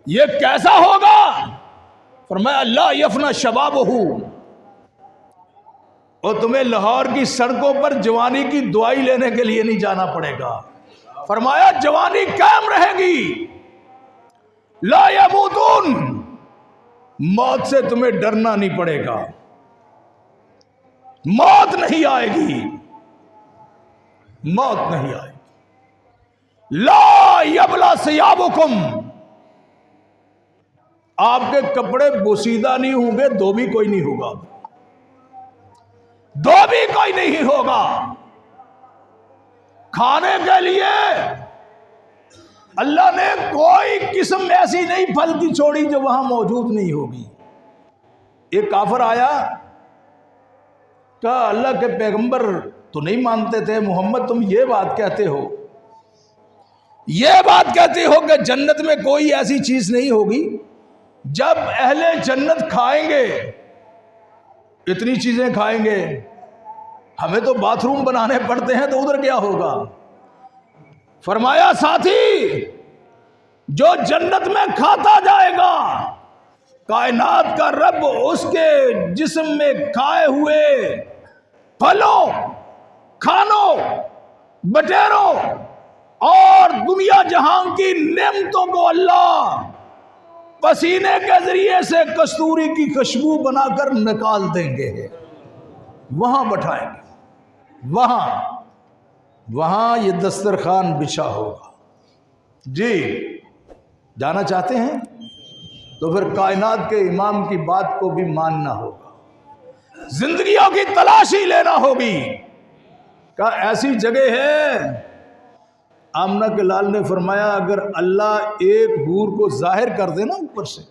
یہ کیسا ہوگا؟ فرمایا لا یفنی شبابہ، اور تمہیں لاہور کی سڑکوں پر جوانی کی دعائی لینے کے لیے نہیں جانا پڑے گا، فرمایا جوانی قائم رہے گی۔ لا یموتون، موت سے تمہیں ڈرنا نہیں پڑے گا، موت نہیں آئے گی، موت نہیں آئے گی۔ لا یبلا ثیابکم، آپ کے کپڑے بوسیدہ نہیں ہوں گے، دھوبی کوئی نہیں ہوگا، دھوبی کوئی نہیں ہوگا۔ کھانے کے لیے اللہ نے کوئی قسم ایسی نہیں پھل کی چھوڑی جو وہاں موجود نہیں ہوگی۔ ایک کافر آیا، کہا اللہ کے پیغمبر تو نہیں مانتے تھے، محمد تم یہ بات کہتے ہو، یہ بات کہتے ہو کہ جنت میں کوئی ایسی چیز نہیں ہوگی، جب اہل جنت کھائیں گے اتنی چیزیں کھائیں گے، ہمیں تو باتھ روم بنانے پڑتے ہیں تو ادھر کیا ہوگا؟ فرمایا ساتھی جو جنت میں کھاتا جائے گا، کائنات کا رب اس کے جسم میں کھائے ہوئے پھلوں، کھانوں، بٹیروں اور دنیا جہان کی نعمتوں کو اللہ پسینے کے ذریعے سے کستوری کی خوشبو بنا کر نکال دیں گے، وہاں بٹھائیں گے، وہاں یہ دسترخوان بچھا ہوگا۔ جی جانا چاہتے ہیں تو پھر کائنات کے امام کی بات کو بھی ماننا ہوگا، زندگیوں کی تلاشی لینا ہوگی۔ کہ ایسی جگہ ہے، آمنہ کے لال نے فرمایا اگر اللہ ایک حور کو ظاہر کر دے نا اوپر سے،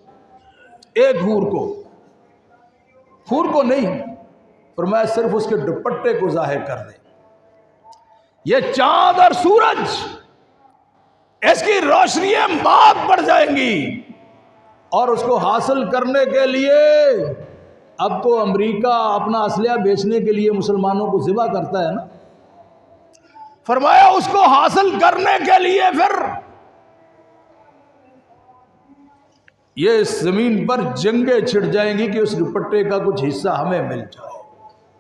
ایک حور کو نہیں، فرمایا صرف اس کے دوپٹے کو ظاہر کر دے، یہ چاند اور سورج اس کی روشنیاں مات پڑ جائیں گی، اور اس کو حاصل کرنے کے لیے اب تو امریکہ اپنا اسلحہ بیچنے کے لیے مسلمانوں کو ذبح کرتا ہے نا، فرمایا اس کو حاصل کرنے کے لیے پھر یہ اس زمین پر جنگیں چھڑ جائیں گی کہ اس دوپٹے کا کچھ حصہ ہمیں مل جائے،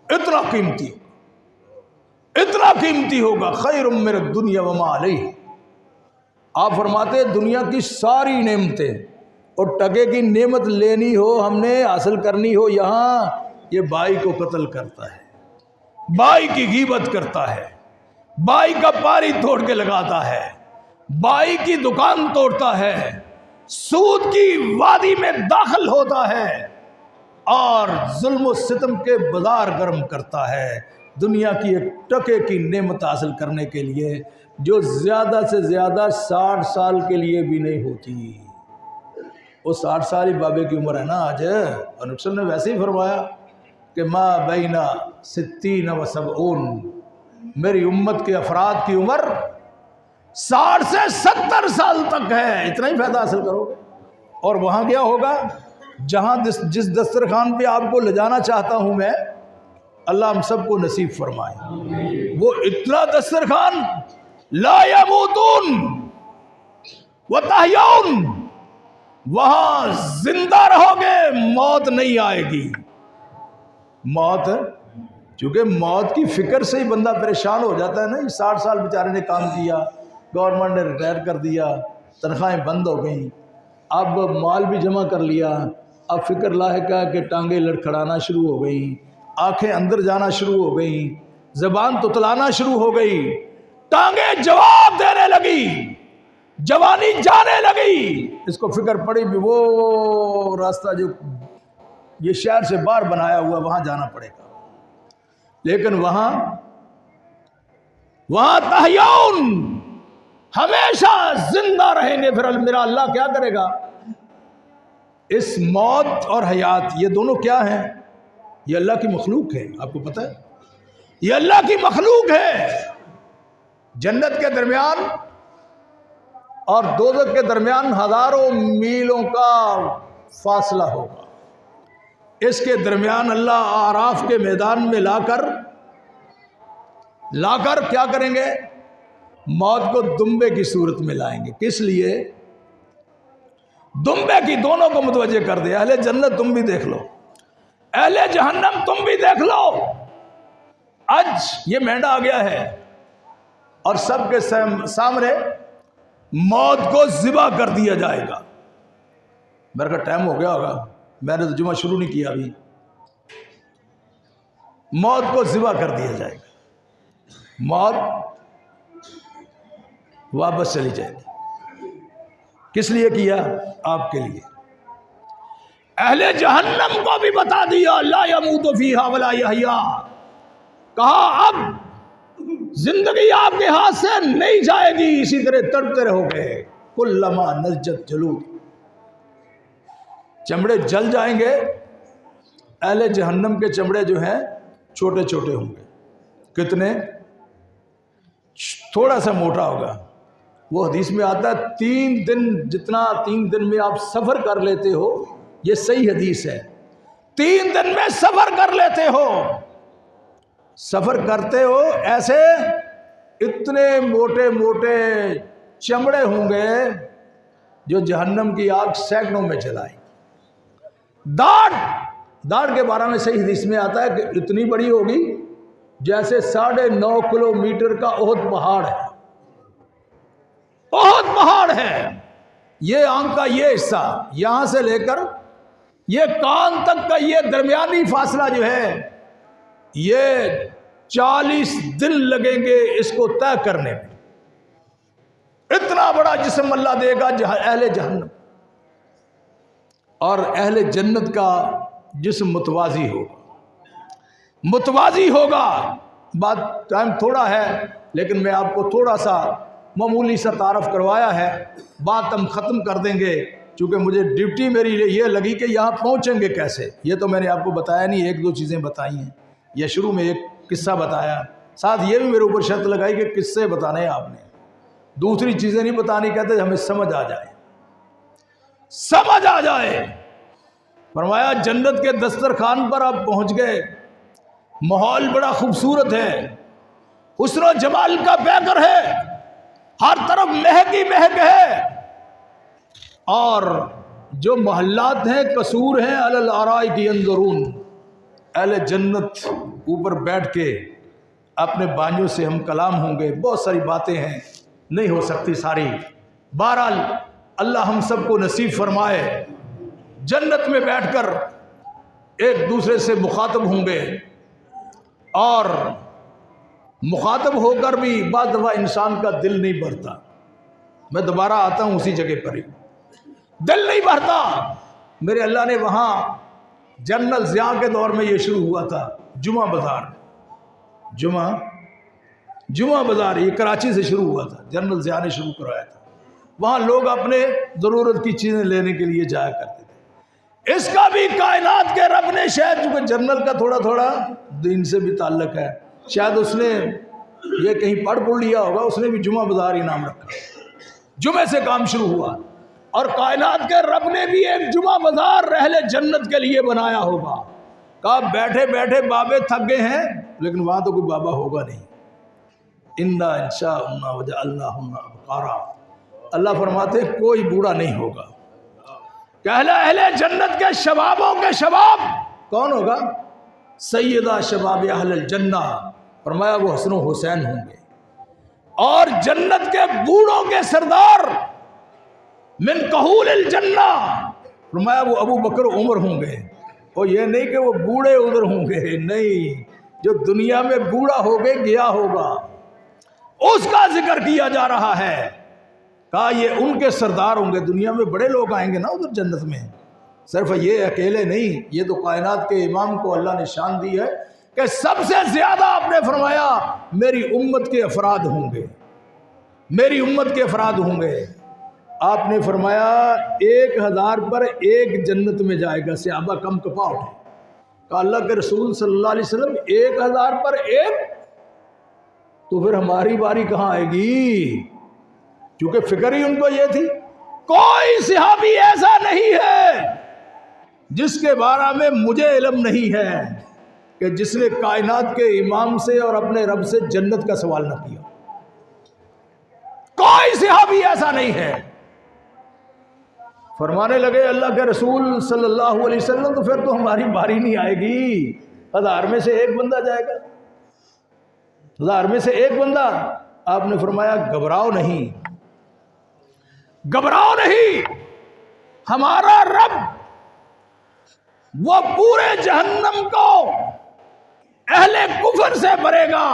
اتنا قیمتی ہوگا، خیر من الدنیا وما علیہ۔ آپ فرماتے دنیا کی ساری نعمتیں اور ٹکے کی نعمت لینی ہو، ہم نے حاصل کرنی ہو، یہاں یہ بھائی کو قتل کرتا ہے، بھائی کی غیبت کرتا ہے، بھائی کا پاری توڑ کے لگاتا ہے، بھائی کی دکان توڑتا ہے، سود کی وادی میں داخل ہوتا ہے، اور ظلم و ستم کے بازار گرم کرتا ہے دنیا کی ایک ٹکے کی نعمت حاصل کرنے کے لیے جو زیادہ سے زیادہ 60 سال کے لیے بھی نہیں ہوتی۔ وہ 60 سال ہی بابے کی عمر ہے نا آج۔ اور نقصل نے ویسے ہی فرمایا کہ ما بین 60 و 70، میری امت کے افراد کی عمر 60 سے 70 سال تک ہے، اتنا ہی فائدہ حاصل کرو۔ اور وہاں کیا ہوگا؟ جہاں جس دسترخوان پہ آپ کو لے جانا چاہتا ہوں میں، اللہ ہم سب کو نصیب فرمائے، وہ اتنا دسترخوان لا یموتون وتحیون، وہاں زندہ رہو گے، موت نہیں آئے گی۔ موت، چونکہ موت کی فکر سے ہی بندہ پریشان ہو جاتا ہے نا۔ 60 سال بیچارے نے کام کیا، گورنمنٹ نے ریٹائر کر دیا، تنخواہیں بند ہو گئیں، اب مال بھی جمع کر لیا، اب فکر لاحقہ کہ ٹانگیں لڑکھڑانا شروع ہو گئی، آنکھیں اندر جانا شروع ہو گئی، زبان تتلانا شروع ہو گئی، ٹانگیں جواب دینے لگی، جوانی جانے لگی۔ اس کو فکر پڑی بھی وہ راستہ جو یہ شہر سے باہر بنایا ہوا وہاں جانا پڑے گا، لیکن وہاں تحیون، ہمیشہ زندہ رہیں گے۔ پھر میرا اللہ کیا کرے گا؟ اس موت اور حیات یہ دونوں کیا ہیں؟ یہ اللہ کی مخلوق ہے، آپ کو پتہ ہے یہ اللہ کی مخلوق ہے۔ جنت کے درمیان اور دوزخ کے درمیان ہزاروں میلوں کا فاصلہ ہوگا۔ اس کے درمیان اللہ اعراف کے میدان میں لا کر کیا کریں گے؟ موت کو دمبے کی صورت میں لائیں گے۔ کس لیے؟ دمبے کی دونوں کو متوجہ کر دے۔ اہل جنت تم بھی دیکھ لو، اہل جہنم تم بھی دیکھ لو، آج یہ مینڈا آ گیا ہے اور سب کے سامنے موت کو ذبح کر دیا جائے گا۔ میرے کا ٹائم ہو گیا ہوگا، میں نے تو جمعہ شروع نہیں کیا ابھی۔ موت کو ذبح کر دیا جائے گا، موت واپس چلی جائے گی۔ کس لیے کیا؟ آپ کے لیے۔ اہل جہنم کو بھی بتا دیا لا یموت فیہا ولا یحیا، کہا اب زندگی آپ کے ہاتھ سے نہیں جائے گی، اسی طرح تڑپتے رہو گے۔ کلما نضجت جلود، چمڑے جل جائیں گے۔ اہل جہنم کے چمڑے جو ہیں چھوٹے چھوٹے ہوں گے۔ کتنے؟ تھوڑا سا موٹا ہوگا۔ وہ حدیث میں آتا ہے 3 دن، جتنا 3 دن میں آپ سفر کر لیتے ہو، یہ صحیح حدیث ہے، 3 دن میں سفر کر لیتے ہو، سفر کرتے ہو ایسے اتنے موٹے موٹے چمڑے ہوں گے جو جہنم کی آگ سینکڑوں میں جلائیں۔ داڑھ کے بارے میں صحیح حدیث میں آتا ہے کہ اتنی بڑی ہوگی جیسے 9.5 کلومیٹر کا احد پہاڑ ہے۔ احد پہاڑ ہے، یہ آنکھ کا یہ حصہ یہاں سے لے کر یہ کان تک کا یہ درمیانی فاصلہ جو ہے، یہ 40 دن لگیں گے اس کو طے کرنے میں۔ اتنا بڑا جسم اللہ دے گا اہل جہنم، اور اہل جنت کا جسم متوازی ہوگا۔ بات ٹائم تھوڑا ہے لیکن میں آپ کو تھوڑا سا معمولی سا تعارف کروایا ہے، بات ہم ختم کر دیں گے، چونکہ مجھے ڈیوٹی میری یہ لگی کہ یہاں پہنچیں گے کیسے۔ یہ تو میں نے آپ کو بتایا نہیں، 1-2 چیزیں بتائی ہیں، یہ شروع میں ایک قصہ بتایا، ساتھ یہ بھی میرے اوپر شرط لگائی کہ قصے بتانے ہیں آپ نے، دوسری چیزیں نہیں بتانی، کہتے ہمیں سمجھ آ جائے۔ فرمایا جنت کے دسترخوان پر آپ پہنچ گئے، ماحول بڑا خوبصورت ہے، حسن و جمال کا پیکر ہے، ہر طرف مہک ہی مہک ہے، اور جو محلات ہیں قصور ہیں، علی الارائک ینظرون، اہل جنت اوپر بیٹھ کے اپنے بانیوں سے ہم کلام ہوں گے۔ بہت ساری باتیں ہیں، نہیں ہو سکتی ساری، بہرحال اللہ ہم سب کو نصیب فرمائے جنت میں بیٹھ کر ایک دوسرے سے مخاطب ہوں گے، اور مخاطب ہو کر بھی بعض دفعہ انسان کا دل نہیں بھرتا۔ میں دوبارہ آتا ہوں اسی جگہ پر ہی، دل نہیں بھرتا۔ میرے اللہ نے وہاں جنرل ضیاء کے دور میں یہ شروع ہوا تھا، جمعہ بازار، جمعہ بازار یہ کراچی سے شروع ہوا تھا، جنرل ضیاء نے شروع کرایا تھا۔ وہاں لوگ اپنے ضرورت کی چیزیں لینے کے لیے جایا کرتے تھے۔ اس کا بھی کائنات کے رب نے شاید، چونکہ جنرل کا تھوڑا تھوڑا دین سے بھی تعلق ہے، شاید اس نے یہ کہیں پڑھ لیا ہوگا، اس نے بھی جمعہ بازار ہی نام رکھا، جمعے سے کام شروع ہوا۔ اور کائنات کے رب نے بھی ایک جمعہ بازار اہل جنت کے لیے بنایا ہوگا۔ کہا بیٹھے بیٹھے بابے تھک گئے ہیں، لیکن وہاں تو کوئی بابا ہوگا نہیں۔ انا انشاءنا وجعلناہن ابکارا، اللہ فرماتے ہیں کوئی بوڑھا نہیں ہوگا۔ کہلا اہل جنت کے شبابوں کے شباب کون ہوگا؟ سیدہ شباب اہل الجنہ، فرمایا وہ حسن و حسین ہوں گے۔ اور جنت کے بوڑھوں کے سردار من کہول الجنہ، فرمایا وہ ابو بکر عمر ہوں گے۔ اور یہ نہیں کہ وہ بوڑھے ادھر ہوں گے، نہیں، جو دنیا میں بوڑھا ہو گئے گیا ہوگا اس کا ذکر کیا جا رہا ہے۔ کہا یہ ان کے سردار ہوں گے، دنیا میں بڑے لوگ آئیں گے نا ادھر جنت میں، صرف یہ اکیلے نہیں، یہ تو کائنات کے امام کو اللہ نے شان دی ہے کہ سب سے زیادہ آپ نے فرمایا میری امت کے افراد ہوں گے، میری امت کے افراد ہوں گے۔ آپ نے فرمایا 1000 پر ایک جنت میں جائے گا، صحابہ کم کپا اٹھے۔ کہا اللہ کے رسول صلی اللہ علیہ وسلم 1000 پر ایک، تو پھر ہماری باری کہاں آئے گی؟ کیونکہ فکر ہی ان کو یہ تھی۔ کوئی صحابی ایسا نہیں ہے جس کے بارے میں مجھے علم نہیں ہے کہ جس نے کائنات کے امام سے اور اپنے رب سے جنت کا سوال نہ کیا۔ کوئی صحابی ایسا نہیں ہے۔ فرمانے لگے اللہ کے رسول صلی اللہ علیہ وسلم تو پھر تو ہماری باری نہیں آئے گی، 1000 میں سے ایک بندہ جائے گا، 1000 میں سے ایک بندہ۔ آپ نے فرمایا گھبراؤ نہیں، گھبراؤ نہیں، ہمارا رب وہ پورے جہنم کو اہل کفر سے بھرے گا،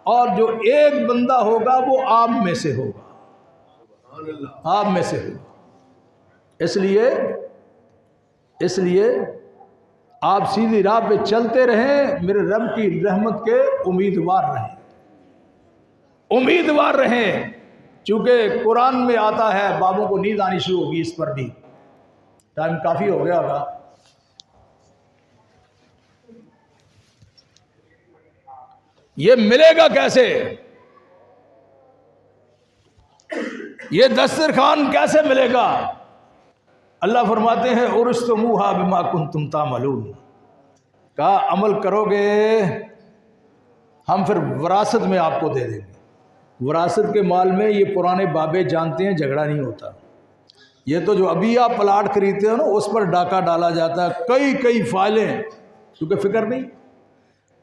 اور جو ایک بندہ ہوگا وہ آپ میں سے ہوگا، آپ میں سے ہوگا۔ اس لیے آپ سیدھی راہ پہ چلتے رہیں، میرے رب کی رحمت کے امیدوار رہیں، چونکہ قرآن میں آتا ہے، بابوں کو نیند آنی شروع ہوگی اس پر بھی، ٹائم کافی ہو گیا ہوگا۔ یہ ملے گا کیسے؟ یہ دسترخوان کیسے ملے گا؟ اللہ فرماتے ہیں اُرِثْتُمُوهَا بِمَا كُنْتُمْ تَعْمَلُونَ، کہا عمل کرو گے ہم پھر وراثت میں آپ کو دے دیں گے۔ وراثت کے مال میں یہ پرانے بابے جانتے ہیں جھگڑا نہیں ہوتا، یہ تو جو ابھی آپ پلاٹ خریدتے ہو نا اس پر ڈاکہ ڈالا جاتا ہے، کئی فائلیں، کیونکہ فکر نہیں،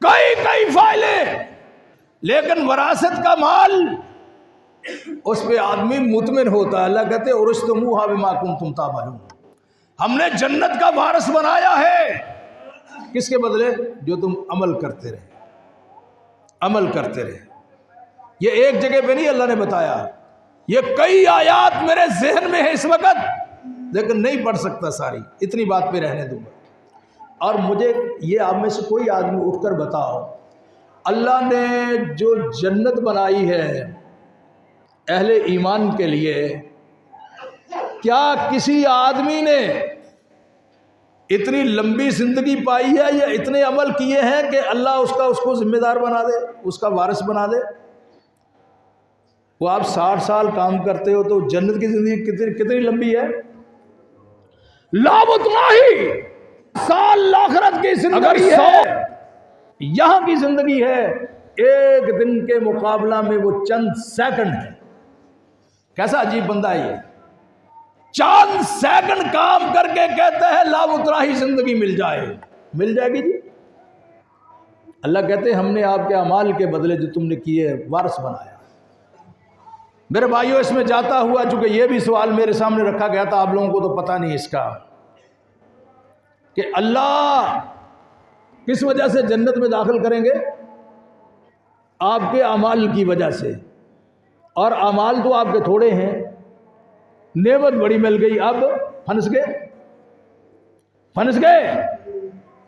کئی فائلیں، لیکن وراثت کا مال اس پہ آدمی مطمئن ہوتا ہے۔ اللہ کہتے ہیں اُرِثْتُمُوهَا بِمَا كُنْتُمْ تَعْمَلُونَ، ہم نے جنت کا وارث بنایا ہے، کس کے بدلے؟ جو تم عمل کرتے رہے۔ یہ ایک جگہ پہ نہیں اللہ نے بتایا، یہ کئی آیات میرے ذہن میں ہے اس وقت، لیکن نہیں پڑھ سکتا ساری، اتنی بات پہ رہنے دوں گا۔ اور مجھے یہ آپ میں سے کوئی آدمی اٹھ کر بتاؤ، اللہ نے جو جنت بنائی ہے اہل ایمان کے لیے، کیا کسی آدمی نے اتنی لمبی زندگی پائی ہے یا اتنے عمل کیے ہیں کہ اللہ اس کو ذمہ دار بنا دے، اس کا وارث بنا دے؟ وہ آپ 60 سال کام کرتے ہو تو جنت کی زندگی کتنی لمبی ہے؟ لامتناہی سال آخرت کی زندگی ہے، یہاں کی زندگی ہے ایک دن کے مقابلہ میں وہ چند سیکنڈ ہے۔ کیسا عجیب بندہ ہے یہ، چند سیکنڈ کام کر کے کہتا ہے لامتناہی زندگی مل جائے گی جی۔ اللہ کہتے ہیں ہم نے آپ کے اعمال کے بدلے جو تم نے کیے وارث بنایا۔ میرے بھائیوں، اس میں جاتا ہوا، چونکہ یہ بھی سوال میرے سامنے رکھا گیا تھا، آپ لوگوں کو تو پتہ نہیں اس کا، کہ اللہ کس وجہ سے جنت میں داخل کریں گے؟ آپ کے اعمال کی وجہ سے، اور اعمال تو آپ کے تھوڑے ہیں، نعمت بڑی مل گئی، اب پھنس گئے۔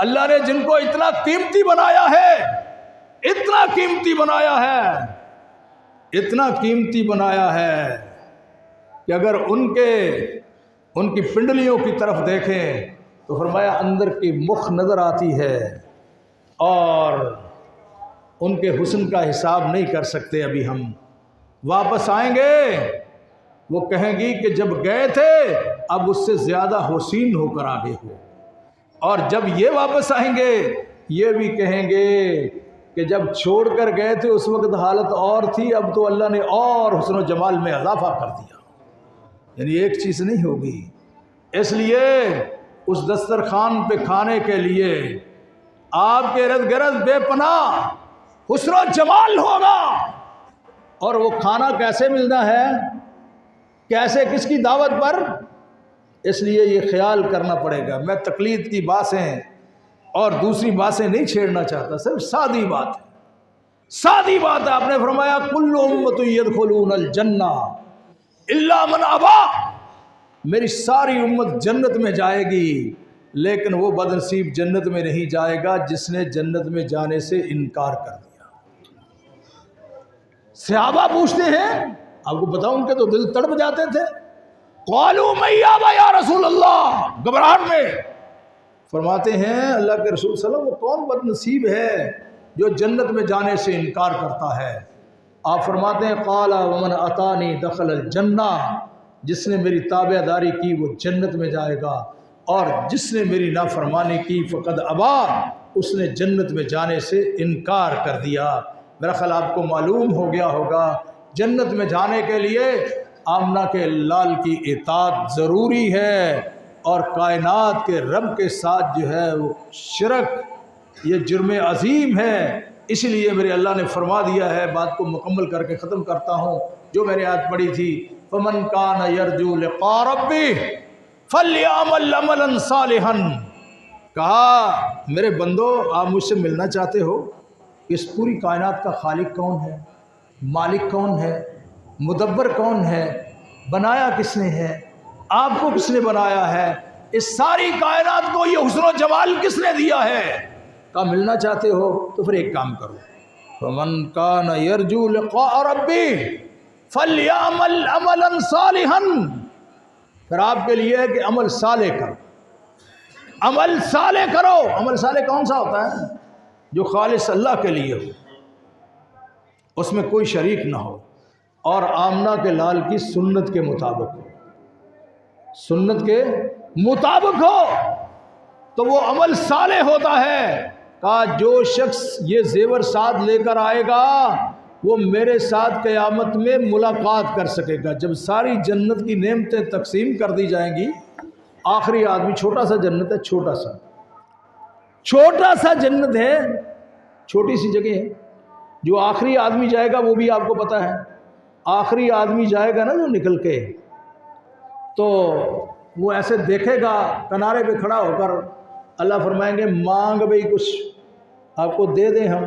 اللہ نے جن کو اتنا قیمتی بنایا ہے، اتنا قیمتی بنایا ہے، اتنا قیمتی بنایا ہے کہ اگر ان کی پنڈلیوں کی طرف دیکھیں تو فرمایا اندر کی مخ نظر آتی ہے، اور ان کے حسن کا حساب نہیں کر سکتے ابھی ہم۔ واپس آئیں گے وہ کہیں گی کہ جب گئے تھے اب اس سے زیادہ حسین ہو کر آگے ہو، اور جب یہ واپس آئیں گے یہ بھی کہیں گے کہ جب چھوڑ کر گئے تھے اس وقت حالت اور تھی، اب تو اللہ نے اور حسن و جمال میں اضافہ کر دیا۔ یعنی ایک چیز نہیں ہوگی، اس لیے اس دسترخوان پہ کھانے کے لیے آپ کے ارد گرد بے پناہ حسن و جمال ہوگا، اور وہ کھانا کیسے ملنا ہے، کیسے، کس کی دعوت پر؟ اس لیے یہ خیال کرنا پڑے گا۔ میں تقلید کی باتیں اور دوسری باتیں نہیں چھیڑنا چاہتا، صرف سادی بات ہے، سادی بات ہے۔ آپ نے فرمایا کل امت یدخلون الجنہ الا من ابا، میری ساری امت جنت میں جائے گی لیکن وہ بد نصیب جنت میں نہیں جائے گا جس نے جنت میں جانے سے انکار کر دیا۔ صحابہ پوچھتے ہیں، آپ کو بتاؤں ان کے تو دل تڑپ جاتے تھے، قالوا من یابا یا رسول اللہ، گھبراہٹ میں فرماتے ہیں اللہ کے رسول صلی اللہ علیہ وسلم وہ کون بد نصیب ہے جو جنت میں جانے سے انکار کرتا ہے؟ آپ فرماتے ہیں قال ومن اطانی دخل الجنہ، جس نے میری تابع داری کی وہ جنت میں جائے گا، اور جس نے میری نافرمانی کی فقد ابا، اس نے جنت میں جانے سے انکار کر دیا۔ میرا خیال آپ کو معلوم ہو گیا ہوگا جنت میں جانے کے لیے آمنہ کے لال کی اطاعت ضروری ہے، اور کائنات کے رب کے ساتھ جو ہے وہ شرک یہ جرم عظیم ہے۔ اس لیے میرے اللہ نے فرما دیا ہے، بات کو مکمل کر کے ختم کرتا ہوں جو میں نے آج پڑھی تھی، فمن کان یرجو لقاء ربہ فلیعمل عملا صالحا۔ کہا میرے بندو آپ مجھ سے ملنا چاہتے ہو، اس پوری کائنات کا خالق کون ہے، مالک کون ہے، مدبر کون ہے، بنایا کس نے ہے، آپ کو کس نے بنایا ہے، اس ساری کائنات کو یہ حسن و جمال کس نے دیا ہے؟ کہا ملنا چاہتے ہو تو پھر ایک کام کرو، فمن کان یرجو لقاء ربہ فلیعمل عملا صالحا، پھر آپ کے لیے ہے کہ عمل صالح کرو، عمل صالح کرو۔ عمل صالح کون سا ہوتا ہے؟ جو خالص اللہ کے لیے ہو، اس میں کوئی شریک نہ ہو، اور آمنہ کے لال کی سنت کے مطابق ہو، سنت کے مطابق ہو تو وہ عمل صالح ہوتا ہے۔ کہا جو شخص یہ زیور ساتھ لے کر آئے گا وہ میرے ساتھ قیامت میں ملاقات کر سکے گا۔ جب ساری جنت کی نعمتیں تقسیم کر دی جائیں گی، آخری آدمی، چھوٹا سا جنت ہے، چھوٹا سا جنت ہے، چھوٹی سی جگہ ہے، جو آخری آدمی جائے گا وہ بھی آپ کو پتہ ہے، آخری آدمی جائے گا نا جو نکل کے، تو وہ ایسے دیکھے گا کنارے پہ کھڑا ہو کر، اللہ فرمائیں گے مانگ بھئی کچھ آپ کو دے دیں، ہم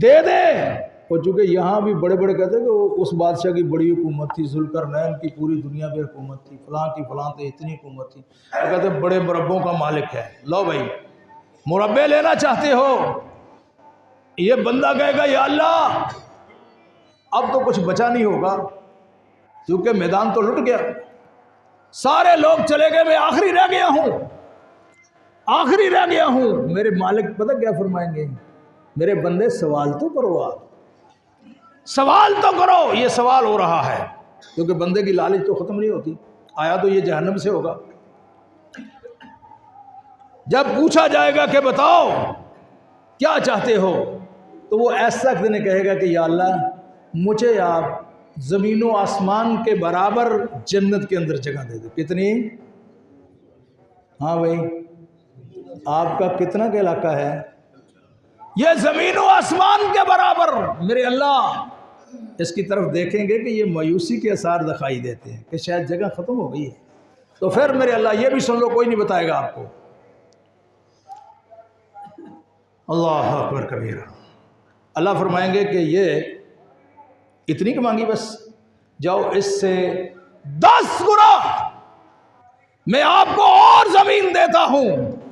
دے دیں۔ اور چونکہ یہاں بھی بڑے بڑے کہتے ہیں کہ اس بادشاہ کی بڑی حکومت تھی، ذوالقرنین کی پوری دنیا پہ حکومت تھی، فلاں کی فلاں تھی، اتنی حکومت تھی، وہ کہتے ہیں بڑے مربوں کا مالک ہے۔ لو بھائی مربے لینا چاہتے ہو، یہ بندہ کہے گا یا اللہ اب تو کچھ بچا نہیں ہوگا کیونکہ میدان تو لٹ گیا، سارے لوگ چلے گئے، میں آخری رہ گیا ہوں۔ میرے مالک پتہ کیا فرمائیں گے؟ میرے بندے سوال تو کرو، آپ سوال تو کرو۔ یہ سوال ہو رہا ہے کیونکہ بندے کی لالچ تو ختم نہیں ہوتی، آیا تو یہ جہنم سے ہوگا۔ جب پوچھا جائے گا کہ بتاؤ کیا چاہتے ہو، تو وہ ایسا دن کہے گا کہ یا اللہ مجھے آپ زمین و آسمان کے برابر جنت کے اندر جگہ دے دو۔ کتنی؟ ہاں بھائی آپ کا کتنا کا علاقہ ہے؟ یہ زمین و آسمان کے برابر۔ میرے اللہ اس کی طرف دیکھیں گے کہ یہ مایوسی کے آثار دکھائی دیتے ہیں کہ شاید جگہ ختم ہو گئی ہے، تو پھر میرے اللہ یہ بھی سن لو، کوئی نہیں بتائے گا آپ کو۔ اللہ اکبر کبیرہ۔ اللہ فرمائیں گے کہ یہ اتنی کی مانگی، بس جاؤ اس سے 10 گنا میں آپ کو اور زمین دیتا ہوں،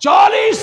40